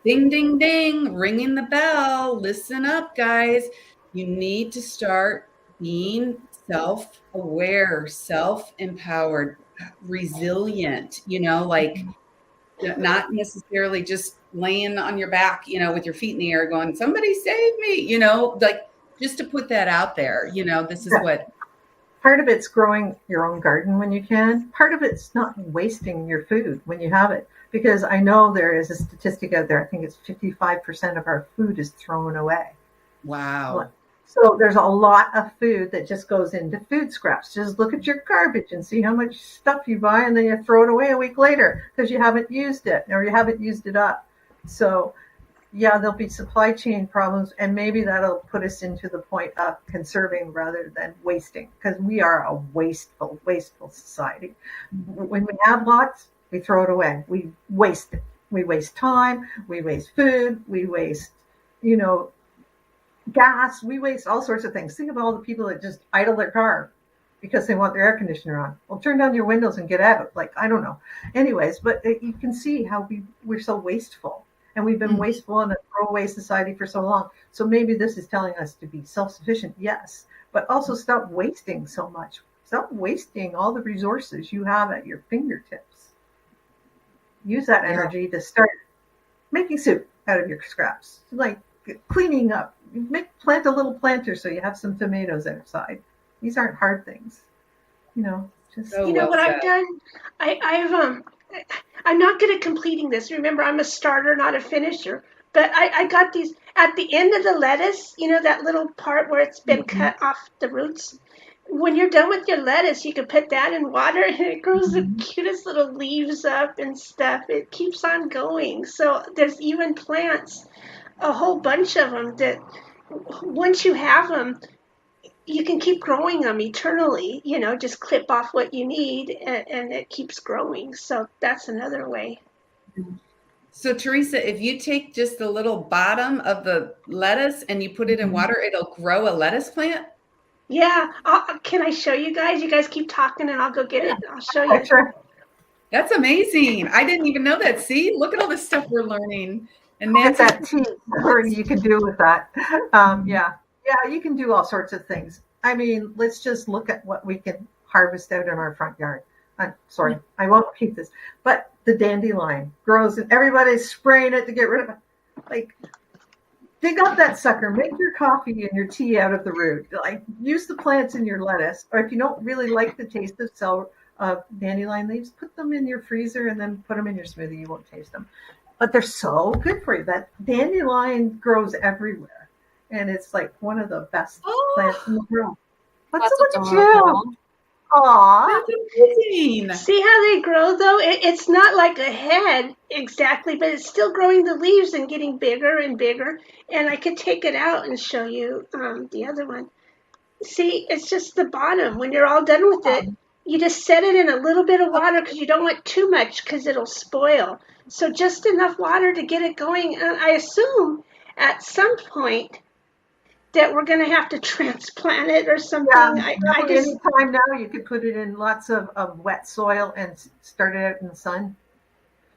ding, ding, ding, ringing the bell. Listen up, guys. You need to start being self-aware, self-empowered, resilient, not necessarily just laying on your back, with your feet in the air going, somebody save me, like just to put that out there, this is what. Part of it's growing your own garden when you can. Part of it's not wasting your food when you have it. Because I know there is a statistic out there, I think it's 55% of our food is thrown away. Wow. So there's a lot of food that just goes into food scraps. Just look at your garbage and see how much stuff you buy and then you throw it away a week later because you haven't used it or you haven't used it up. So yeah, there'll be supply chain problems, and maybe that'll put us into the point of conserving rather than wasting, because we are a wasteful society. When we have lots, we throw it away. We waste it. We waste time. We waste food. We waste, gas. We waste all sorts of things. Think of all the people that just idle their car because they want their air conditioner on. Well, turn down your windows and get out. Like, I don't know. Anyways, but you can see how we're so wasteful. And we've been wasteful in a throwaway society for so long. So maybe this is telling us to be self-sufficient, yes, but also stop wasting so much. Stop wasting all the resources you have at your fingertips. Use that energy to start making soup out of your scraps, like cleaning up. Plant a little planter so you have some tomatoes outside. These aren't hard things, Just what I've done, I'm not good at completing this. Remember, I'm a starter, not a finisher. But I got these at the end of the lettuce, that little part where it's been cut off the roots. When you're done with your lettuce, you can put that in water and it grows the cutest little leaves up and stuff. It keeps on going. So there's even plants, a whole bunch of them that once you have them, you can keep growing them eternally, just clip off what you need and it keeps growing. So that's another way. So Teresa, if you take just the little bottom of the lettuce and you put it in water, it'll grow a lettuce plant? Yeah. Can I show you guys? You guys keep talking and I'll go get it. I'll show you. That's amazing. I didn't even know that. See, look at all the stuff we're learning. And that's that tea you can do with that. Yeah, you can do all sorts of things. I mean, let's just look at what we can harvest out in our front yard. I'm sorry, I won't repeat this, but the dandelion grows and everybody's spraying it to get rid of it. Like, dig up that sucker, make your coffee and your tea out of the root. Like, use the plants in your lettuce, or if you don't really like the taste of dandelion leaves, put them in your freezer and then put them in your smoothie. You won't taste them, but they're so good for you. That dandelion grows everywhere. And it's like one of the best plants in the world. What's up with you? Aw. That's amazing. See how they grow, though? It's not like a head exactly, but it's still growing the leaves and getting bigger and bigger. And I could take it out and show you the other one. See, it's just the bottom. When you're all done with it, you just set it in a little bit of water because you don't want too much because it'll spoil. So just enough water to get it going. And I assume at some point that we're going to have to transplant it or something. Yeah, anytime now you could put it in lots of wet soil and start it out in the sun.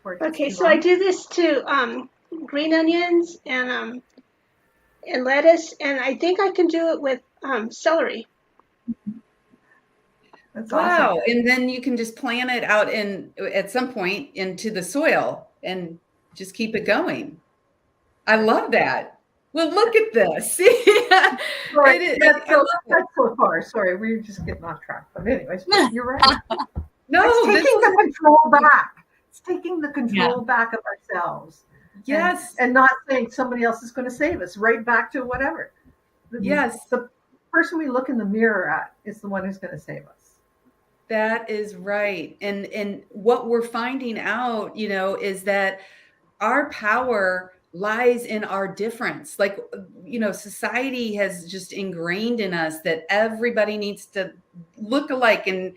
Okay, so I do this to green onions and lettuce, and I think I can do it with celery. That's wow. Awesome. And then you can just plant it out at some point into the soil and just keep it going. I love that. Well, look at this. See? Sorry, that's so far. Sorry, we're just getting off track. But anyways, you're right. No, it's taking the control back. It's taking the control back of ourselves. Yes. And not saying somebody else is going to save us. Right back to whatever. Yes. The person we look in the mirror at is the one who's going to save us. That is right. And what we're finding out, is that our power lies in our difference. Like, society has just ingrained in us that everybody needs to look alike and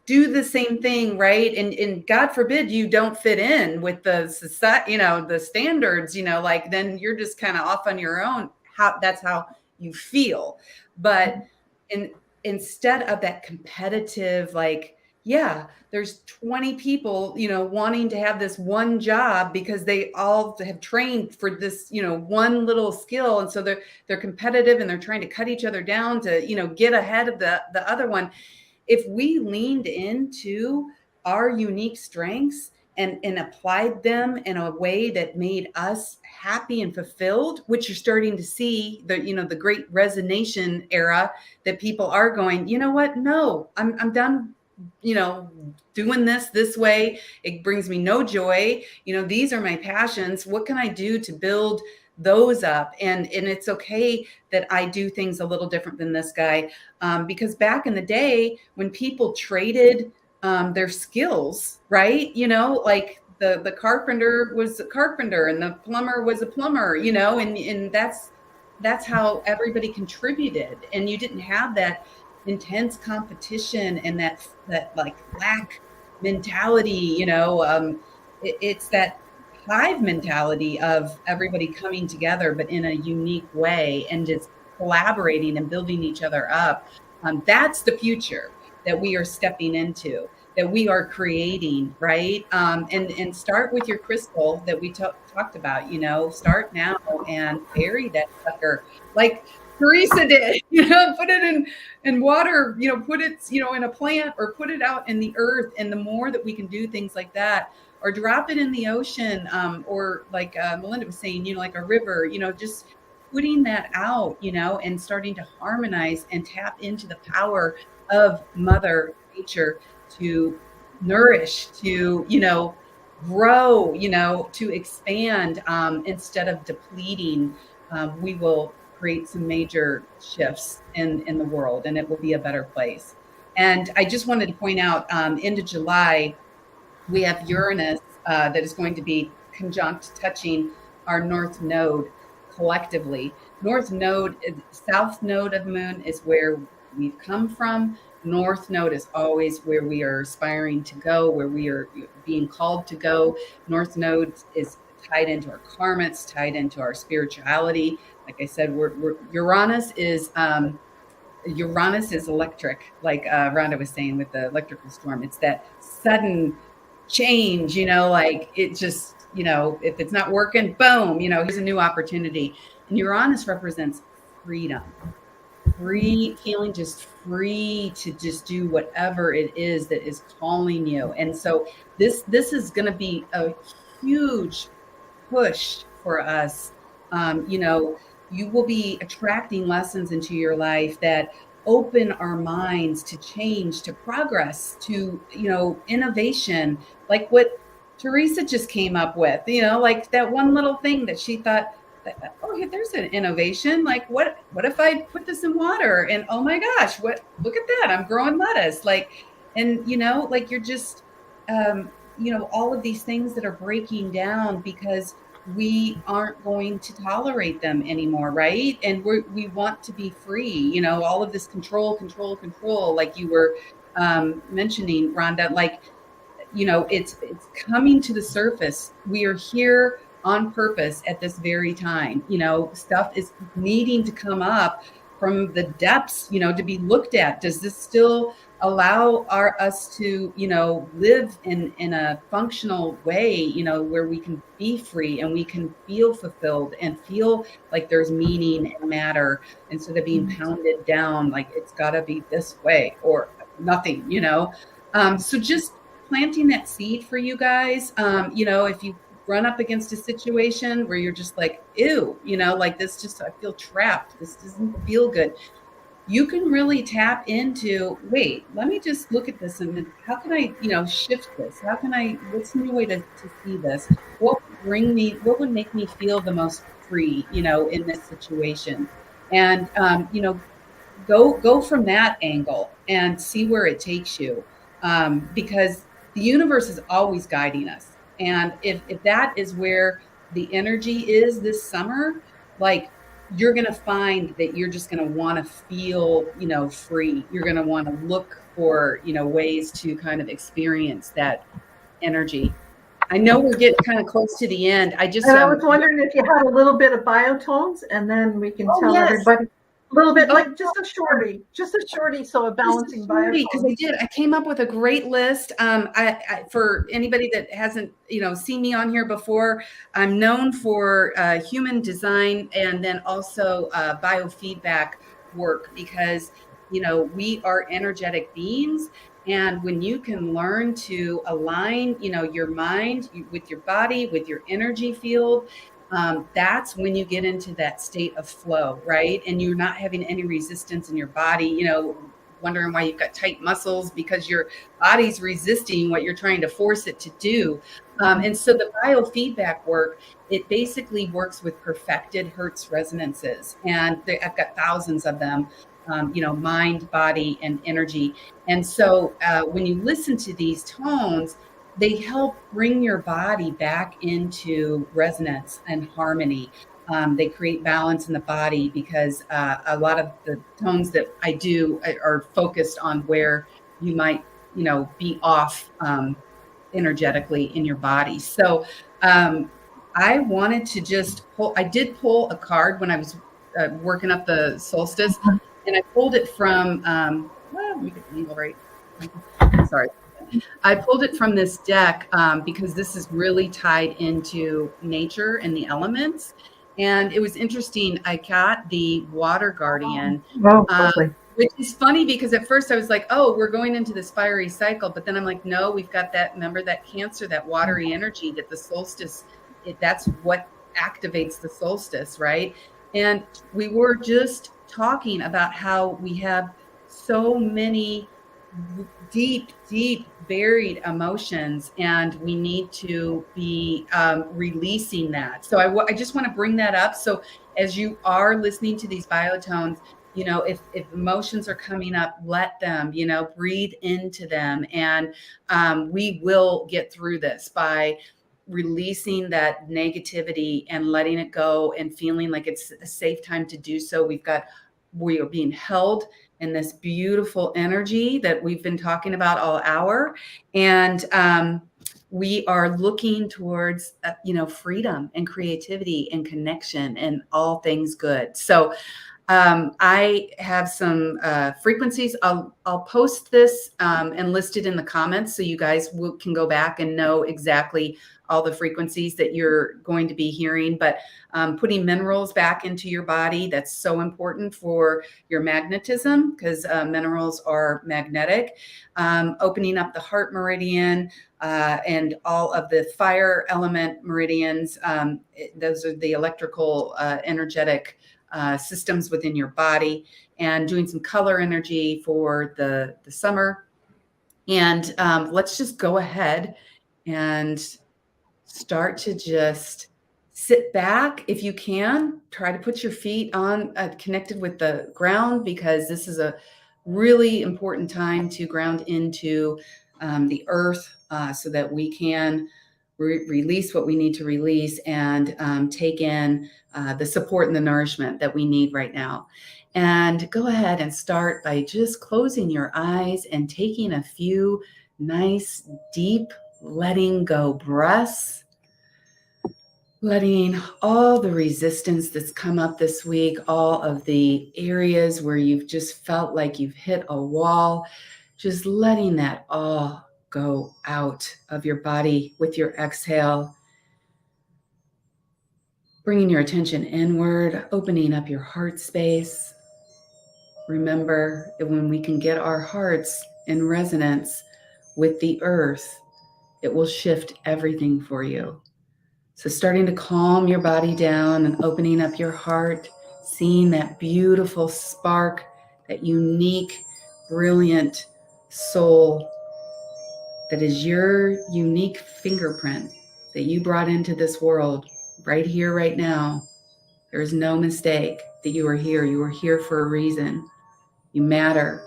do the same thing, right? And God forbid you don't fit in with the society, the standards, like then you're just kind of off on your own. That's how you feel. But instead of that competitive, like, yeah, there's 20 people, wanting to have this one job because they all have trained for this, one little skill. And so they're competitive and they're trying to cut each other down to, get ahead of the other one. If we leaned into our unique strengths and applied them in a way that made us happy and fulfilled, which you're starting to see the great resignation era, that people are going, you know what? No, I'm done, doing this way. It brings me no joy. These are my passions. What can I do to build those up? And it's okay that I do things a little different than this guy. Because back in the day when people traded their skills, right? Like the carpenter was a carpenter and the plumber was a plumber, and that's how everybody contributed. And you didn't have that intense competition and that like lack mentality, it's that hive mentality of everybody coming together, but in a unique way and just collaborating and building each other up. That's the future that we are stepping into, that we are creating, right? And start with your crystal that we talked about, start now and bury that sucker like Teresa did, put it in water, put it, in a plant or put it out in the earth. And the more that we can do things like that, or drop it in the ocean, or like Melinda was saying, like a river, just putting that out, and starting to harmonize and tap into the power of Mother Nature to nourish, to, grow, to expand, instead of depleting. We will create some major shifts in the world, and it will be a better place. And I just wanted to point out, into July, we have Uranus that is going to be conjunct touching our North Node collectively. North Node, South Node of the Moon is where we've come from. North Node is always where we are aspiring to go, where we are being called to go. North Node is tied into our karma, it's tied into our spirituality. Like I said, Uranus is electric, like Rhonda was saying with the electrical storm. It's that sudden change, like it just, if it's not working, boom, here's a new opportunity. And Uranus represents freedom, feeling just free to just do whatever it is that is calling you. And so this is going to be a huge push for us. You will be attracting lessons into your life that open our minds to change, to progress, to, innovation, like what Teresa just came up with, like that one little thing that she thought, oh, there's an innovation. Like what if I put this in water and, oh my gosh, look at that. I'm growing lettuce. Like, and like you're just, all of these things that are breaking down because we aren't going to tolerate them anymore, right? And we want to be free, all of this control, like you were mentioning, Rhonda, like, it's coming to the surface. We are here on purpose at this very time. Stuff is needing to come up from the depths, to be looked at. Does this still allow us to, live in a functional way, where we can be free and we can feel fulfilled and feel like there's meaning and matter, instead of being pounded down like it's got to be this way or nothing, so just planting that seed for you guys. If you run up against a situation where you're just like, ew, like this, just, I feel trapped. This doesn't feel good. You can really tap into, wait, let me just look at this and how can I, shift this? What's the new way to see this? What would make me feel the most free, in this situation? And, go from that angle and see where it takes you. Because the universe is always guiding us. And if that is where the energy is this summer, like, you're going to find that you're just going to want to feel, free. You're going to want to look for, ways to kind of experience that energy. I know we're getting kind of close to the end. I was wondering if you had a little bit of biotones, and then we can tell everybody a little bit, like just a shorty, so a balancing biotones. Because I came up with a great list. For anybody that hasn't, seen me on here before, I'm known for human design and then also biofeedback work, because, we are energetic beings. And when you can learn to align, your mind with your body, with your energy field, that's when you get into that state of flow, right? And you're not having any resistance in your body, wondering why you've got tight muscles, because your body's resisting what you're trying to force it to do. And so the biofeedback work, it basically works with perfected Hertz resonances. And I've got thousands of them, mind, body, and energy. And so when you listen to these tones, they help bring your body back into resonance and harmony. They create balance in the body, because a lot of the tones that I do are focused on where you might, be off energetically in your body. So I wanted to just I did pull a card when I was working up the solstice, and I pulled it from, let me get the angle right. Sorry. I pulled it from this deck because this is really tied into nature and the elements. And it was interesting. I got the Water Guardian, which is funny because at first I was like, oh, we're going into this fiery cycle. But then I'm like, no, we've got that, remember that Cancer, that watery energy that the solstice, that's what activates the solstice, right? And we were just talking about how we have so many deep buried emotions, and we need to be releasing that. So I just want to bring that up. So as you are listening to these biotones, if emotions are coming up, let them, breathe into them. And we will get through this by releasing that negativity and letting it go and feeling like it's a safe time to do so. We are being held in this beautiful energy that we've been talking about all hour. And we are looking towards, freedom and creativity and connection and all things good. So I have some frequencies. I'll post this and list it in the comments so you guys can go back and know exactly all the frequencies that you're going to be hearing. But putting minerals back into your body, that's so important for your magnetism, because minerals are magnetic. Opening up the heart meridian and all of the fire element meridians. Those are the electrical energetic systems within your body, and doing some color energy for the summer. And let's just go ahead and start to just sit back. If you can, try to put your feet on connected with the ground, because this is a really important time to ground into the earth so that we can release what we need to release and take in the support and the nourishment that we need right now. And go ahead and start by just closing your eyes and taking a few nice, deep, letting go breaths. Letting all the resistance that's come up this week, all of the areas where you've just felt like you've hit a wall, just letting that all go out of your body with your exhale. Bringing your attention inward, opening up your heart space. Remember that when we can get our hearts in resonance with the earth, it will shift everything for you. So starting to calm your body down and opening up your heart, seeing that beautiful spark, that unique, brilliant soul that is your unique fingerprint that you brought into this world right here, right now. There is no mistake that you are here. You are here for a reason. You matter.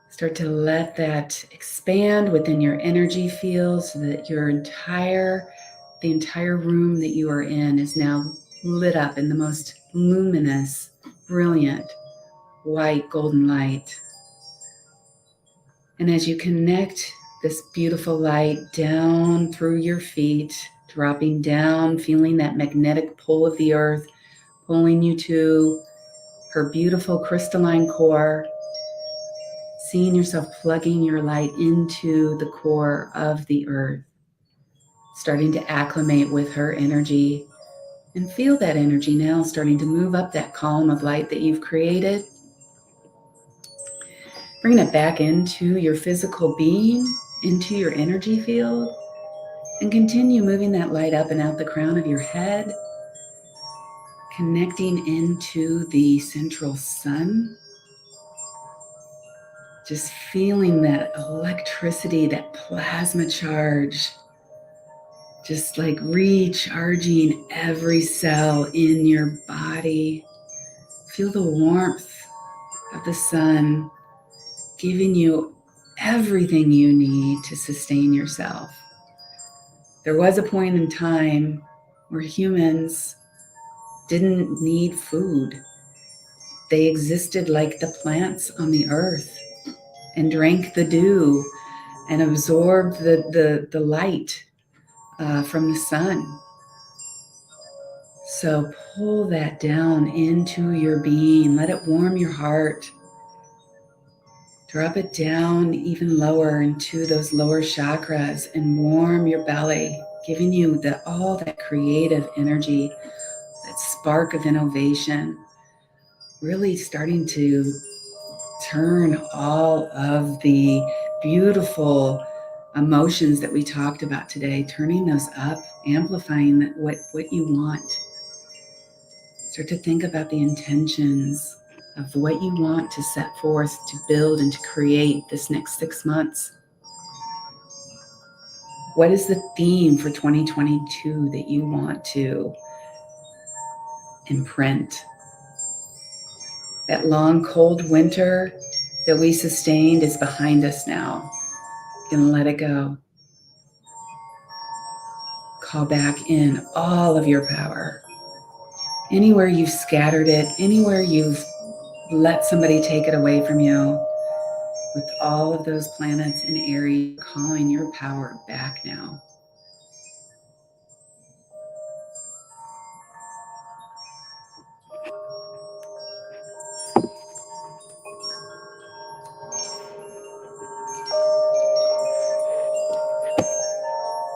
Start to let that expand within your energy field so that the entire room that you are in is now lit up in the most luminous, brilliant, white, golden light. And as you connect this beautiful light down through your feet, dropping down, feeling that magnetic pull of the earth, pulling you to her beautiful crystalline core, seeing yourself plugging your light into the core of the earth, starting to acclimate with her energy, and feel that energy now starting to move up that column of light that you've created. Bring it back into your physical being, into your energy field, and continue moving that light up and out the crown of your head, connecting into the central sun. Just feeling that electricity, that plasma charge, just like recharging every cell in your body. Feel the warmth of the sun giving you everything you need to sustain yourself. There was a point in time where humans didn't need food. They existed like the plants on the earth and drank the dew and absorbed the light from the sun. So pull that down into your being. Let it warm your heart. Drop it down even lower into those lower chakras and warm your belly, giving you all that creative energy, that spark of innovation, really starting to turn all of the beautiful emotions that we talked about today, turning those up, amplifying what you want. Start to think about the intentions of what you want to set forth to build and to create this next 6 months. What is the theme for 2022 that you want to imprint? That long, cold winter that we sustained is behind us now. You can let it go. Call back in all of your power. Anywhere you've scattered it, anywhere you've let somebody take it away from you, with all of those planets in Aries, calling your power back now.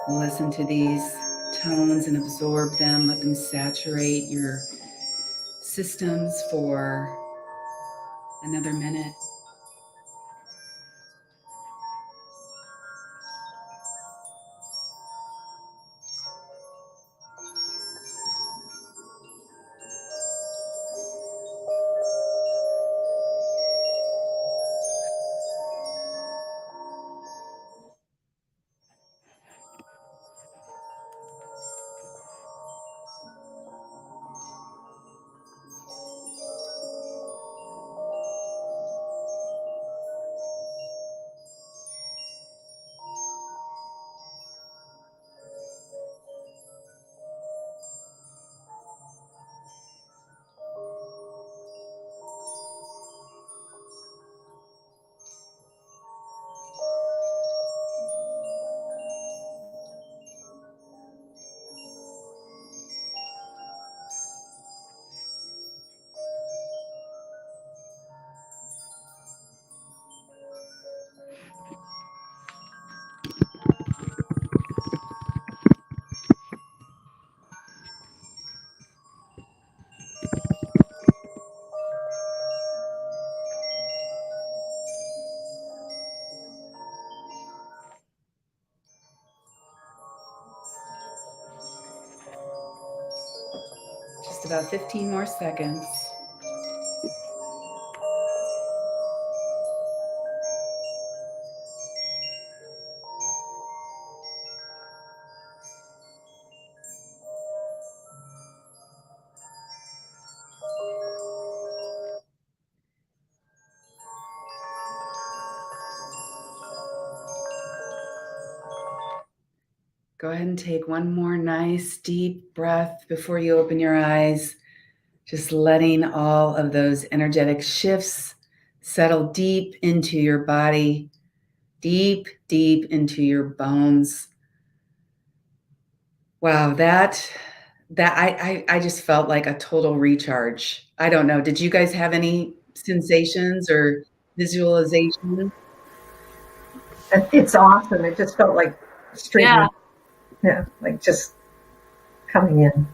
Listen to these tones and absorb them. Let them saturate your systems for another minute. about 15 more seconds. Go ahead and take one more nice deep breath before you open your eyes. Just letting all of those energetic shifts settle deep into your body, deep, deep into your bones. Wow, that I just felt like a total recharge. I don't know. Did you guys have any sensations or visualization? It's awesome. It just felt like straight. Yeah. Yeah, like just coming in.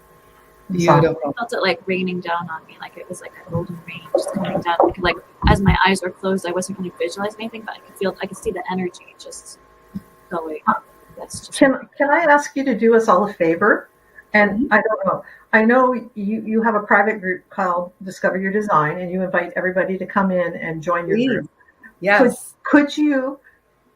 Beautiful. I felt it like raining down on me, like it was like a golden rain just coming down. Like as my eyes were closed, I wasn't really visualizing anything, but I could see the energy just going. That's just Can I ask you to do us all a favor? And I don't know. I know you have a private group called Discover Your Design, and you invite everybody to come in and join your group. Yes. Could you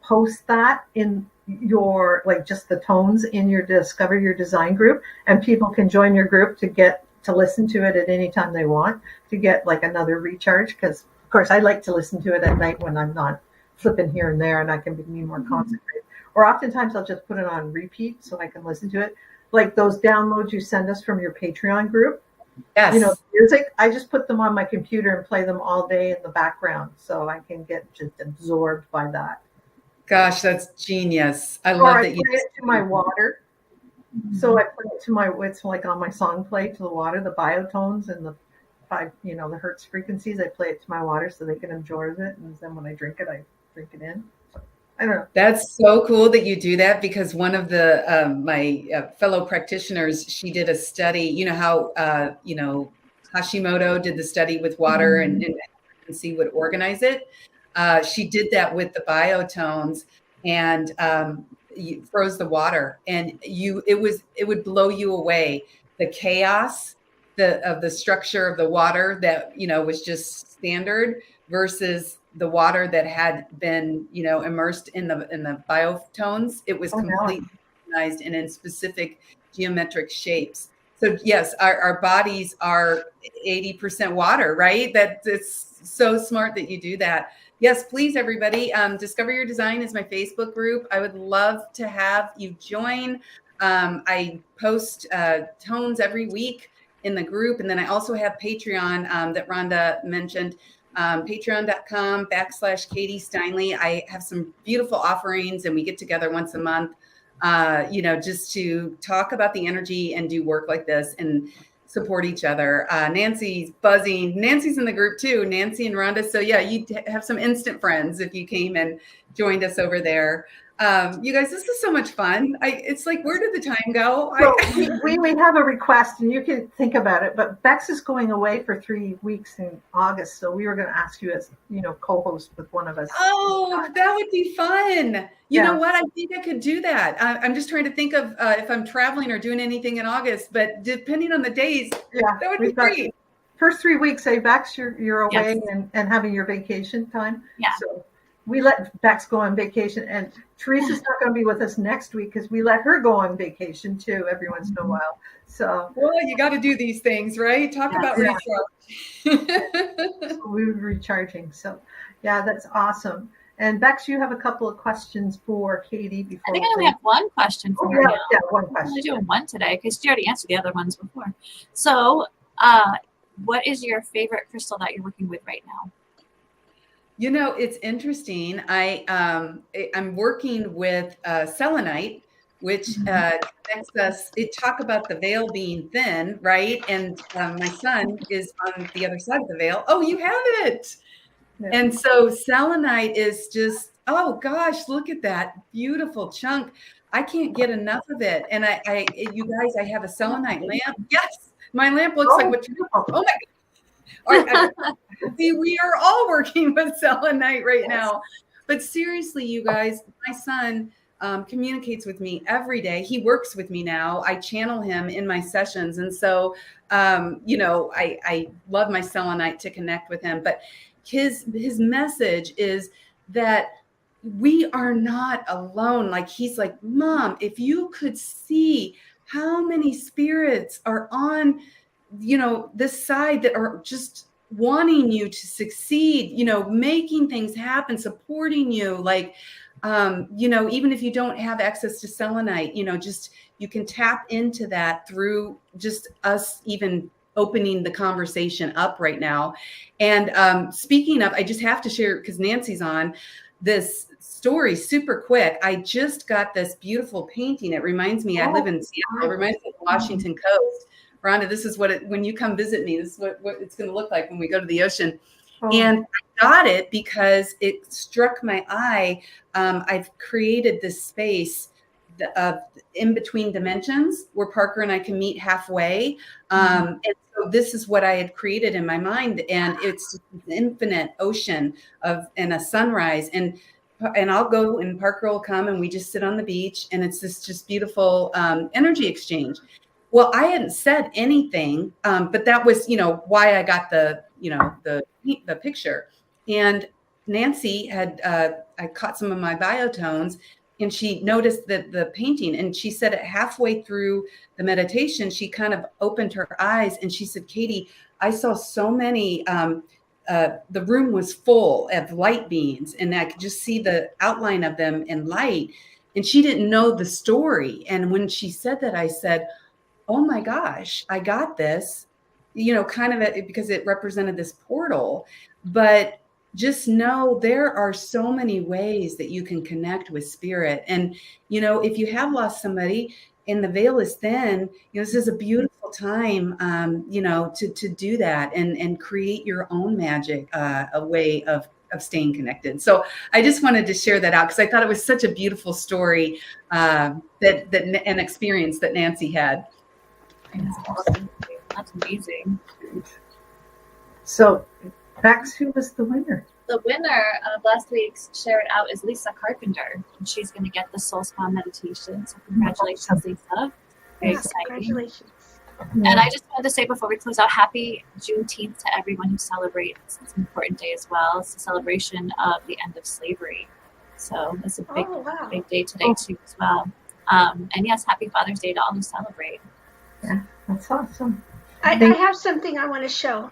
post that in your, like, just the tones in your Discover Your Design group, and people can join your group to get to listen to it at any time they want, to get like another recharge? Because of course I like to listen to it at night when I'm not flipping here and there, and I can be more concentrated. Or oftentimes I'll just put it on repeat so I can listen to it. Like those downloads you send us from your Patreon group. Yes. You know, music, I just put them on my computer and play them all day in the background so I can get just absorbed by that. Gosh, that's genius. I love that you play it to my water. So I play it to my, it's like on my song play to the water, the biotones and the the hertz frequencies. I play it to my water so they can absorb it. And then when I drink it in. So, I don't know. That's so cool that you do that, because one of the my fellow practitioners, she did a study. You know how Hashimoto did the study with water and frequency would organize it. She did that with the biotones and froze the water, and it would blow you away. The chaos of the structure of the water that was just standard versus the water that had been immersed in the biotones. It was completely organized and in specific geometric shapes. So yes, our bodies are 80% water, right? It's so smart that you do that. Yes, please, everybody. Discover Your Design is my Facebook group. I would love to have you join. I post tones every week in the group. And then I also have Patreon that Rhonda mentioned, patreon.com/Katie Steinle. I have some beautiful offerings, and we get together once a month, just to talk about the energy and do work like this and support each other. Nancy's buzzing. Nancy's in the group too, Nancy and Rhonda. So yeah, you have some instant friends if you came and joined us over there. You guys, this is so much fun. It's like, where did the time go? So we have a request, and you can think about it, but Bex is going away for 3 weeks in August. So we were going to ask you as, co-host with one of us. Oh, that would be fun. You know what? I think I could do that. I'm just trying to think of if I'm traveling or doing anything in August, but depending on the days, that would be great. First 3 weeks, say, Bex, you're away and having your vacation time. Yeah. So we let Bex go on vacation, and Teresa's not going to be with us next week because we let her go on vacation too every once in a while. So, well, you got to do these things, right? Talk about recharge. So we were recharging. So, yeah, that's awesome. And Bex, you have a couple of questions for Katie before. I think I only have one question for her. Yeah, one question. I'm only doing one today because she already answered the other ones before. So, what is your favorite crystal that you're working with right now? It's interesting. I'm working with selenite, which connects us. It talk about the veil being thin, right? And my son is on the other side of the veil. Oh, you have it. Yeah. And so selenite is just, oh gosh, look at that beautiful chunk. I can't get enough of it. And you guys, I have a selenite lamp. Yes, my lamp looks like what? Oh my God. See, we are all working with selenite right now. But seriously, you guys, my son, communicates with me every day. He works with me now. I channel him in my sessions. And so, I love my selenite to connect with him. But his message is that we are not alone. Like, he's like, Mom, if you could see how many spirits are on, this side that are just wanting you to succeed, making things happen, supporting you. Like, even if you don't have access to selenite, just you can tap into that through just us even opening the conversation up right now. And speaking of, I just have to share, because Nancy's on, this story super quick. I just got this beautiful painting. It reminds me, I live in Seattle. It reminds me of the Washington coast. Rhonda, this is what when you come visit me, this is what it's going to look like when we go to the ocean. And I got it because it struck my eye. I've created this space of in between dimensions where Parker and I can meet halfway. And so this is what I had created in my mind. And it's an infinite ocean and a sunrise. And I'll go and Parker will come and we just sit on the beach. And it's this just beautiful energy exchange. Well, I hadn't said anything, but that was, why I got the picture. And Nancy had, I caught some of my biotones, and she noticed that the painting, and she said it halfway through the meditation, she kind of opened her eyes and she said, Katie, I saw so many, the room was full of light beings, and I could just see the outline of them in light. And she didn't know the story. And when she said that, I said, oh my gosh, I got this, kind of because it represented this portal. But just know there are so many ways that you can connect with spirit. And, if you have lost somebody and the veil is thin, this is a beautiful time, to do that and create your own magic, a way of staying connected. So I just wanted to share that out because I thought it was such a beautiful story, that an experience that Nancy had. That's amazing. So, Max, who was the winner? The winner of last week's Share It Out is Lisa Carpenter, and she's going to get the Soul Spa meditation. So congratulations, Lisa. Very exciting. Congratulations. And I just wanted to say before we close out, happy Juneteenth to everyone who celebrates. It's an important day as well. It's a celebration of the end of slavery. So it's a big day today too as well. And yes, happy Father's Day to all who celebrate. Yeah, that's awesome. I have something I want to show.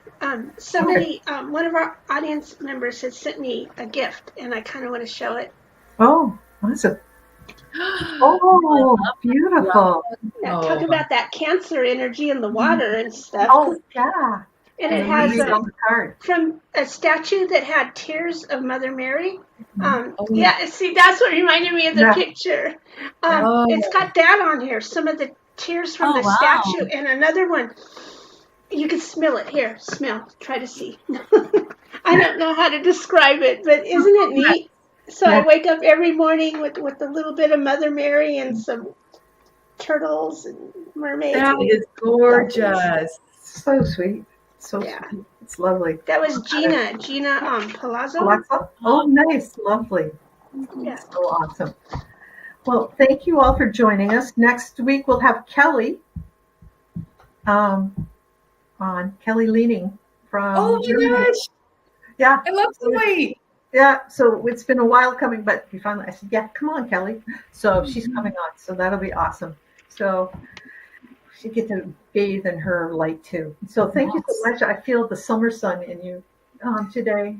Somebody, one of our audience members has sent me a gift, and I kind of want to show it. Oh, awesome. Oh, beautiful. Yeah, talk about that Cancer energy in the water and stuff. Oh, yeah. And it has from a statue that had tears of Mother Mary. Yeah, see, that's what reminded me of the picture. It's got that on here, some of the tears from the statue, and another one. You can smell it. Here, smell. Try to see. I don't know how to describe it, but isn't it neat? So I wake up every morning with a little bit of Mother Mary and some turtles and mermaids. That is gorgeous. So sweet. So sweet. It's lovely. That was Gina Palazzo. Palazzo? Oh, nice. Lovely. Yeah. So awesome. Well, thank you all for joining us. Next week we'll have Kelly on. Kelly Leaning from Germany. Gosh. Yeah. I love Kelly. Yeah, so it's been a while coming, but we finally, I said, yeah, come on, Kelly. So she's coming on, so that'll be awesome. So she get to bathe in her light too. So thank you so much. I feel the summer sun in you today.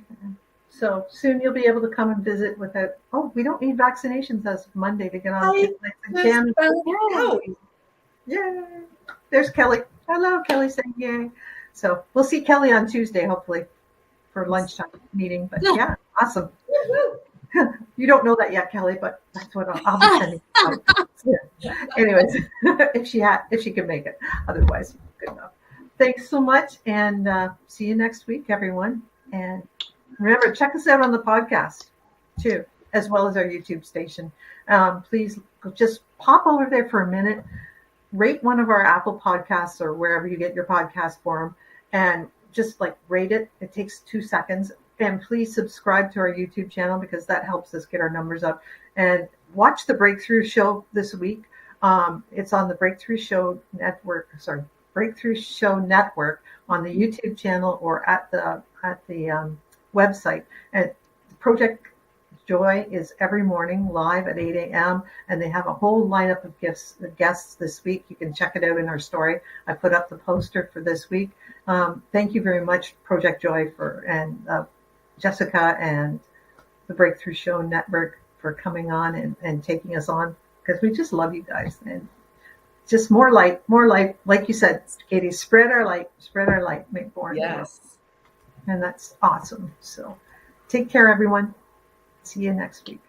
So soon you'll be able to come and visit without, we don't need vaccinations as of Monday to get on again. Yay. There's Kelly. Hello, Kelly saying yay. So we'll see Kelly on Tuesday, hopefully, for lunchtime meeting. But yeah, awesome. You don't know that yet, Kelly, but that's what I'll be sending. Yeah. Anyways, if she can make it. Otherwise, good enough. Thanks so much, and see you next week, everyone. And remember, check us out on the podcast too, as well as our YouTube station. Please just pop over there for a minute. Rate one of our Apple podcasts or wherever you get your podcast for them, and just rate it. It takes 2 seconds. And please subscribe to our YouTube channel because that helps us get our numbers up. And watch the Breakthrough Show this week. It's on the Breakthrough Show Network on the YouTube channel or at the website. And Project Joy is every morning live at 8 a.m. and they have a whole lineup of guests this week. You can check it out in our story. I put up the poster for this week. Thank you very much, Project Joy, and Jessica and the Breakthrough Show Network for coming on and taking us on, because we just love you guys. And just more light, like you said, Katie, spread our light, make more. Yes. And that's awesome. So take care, everyone. See you next week.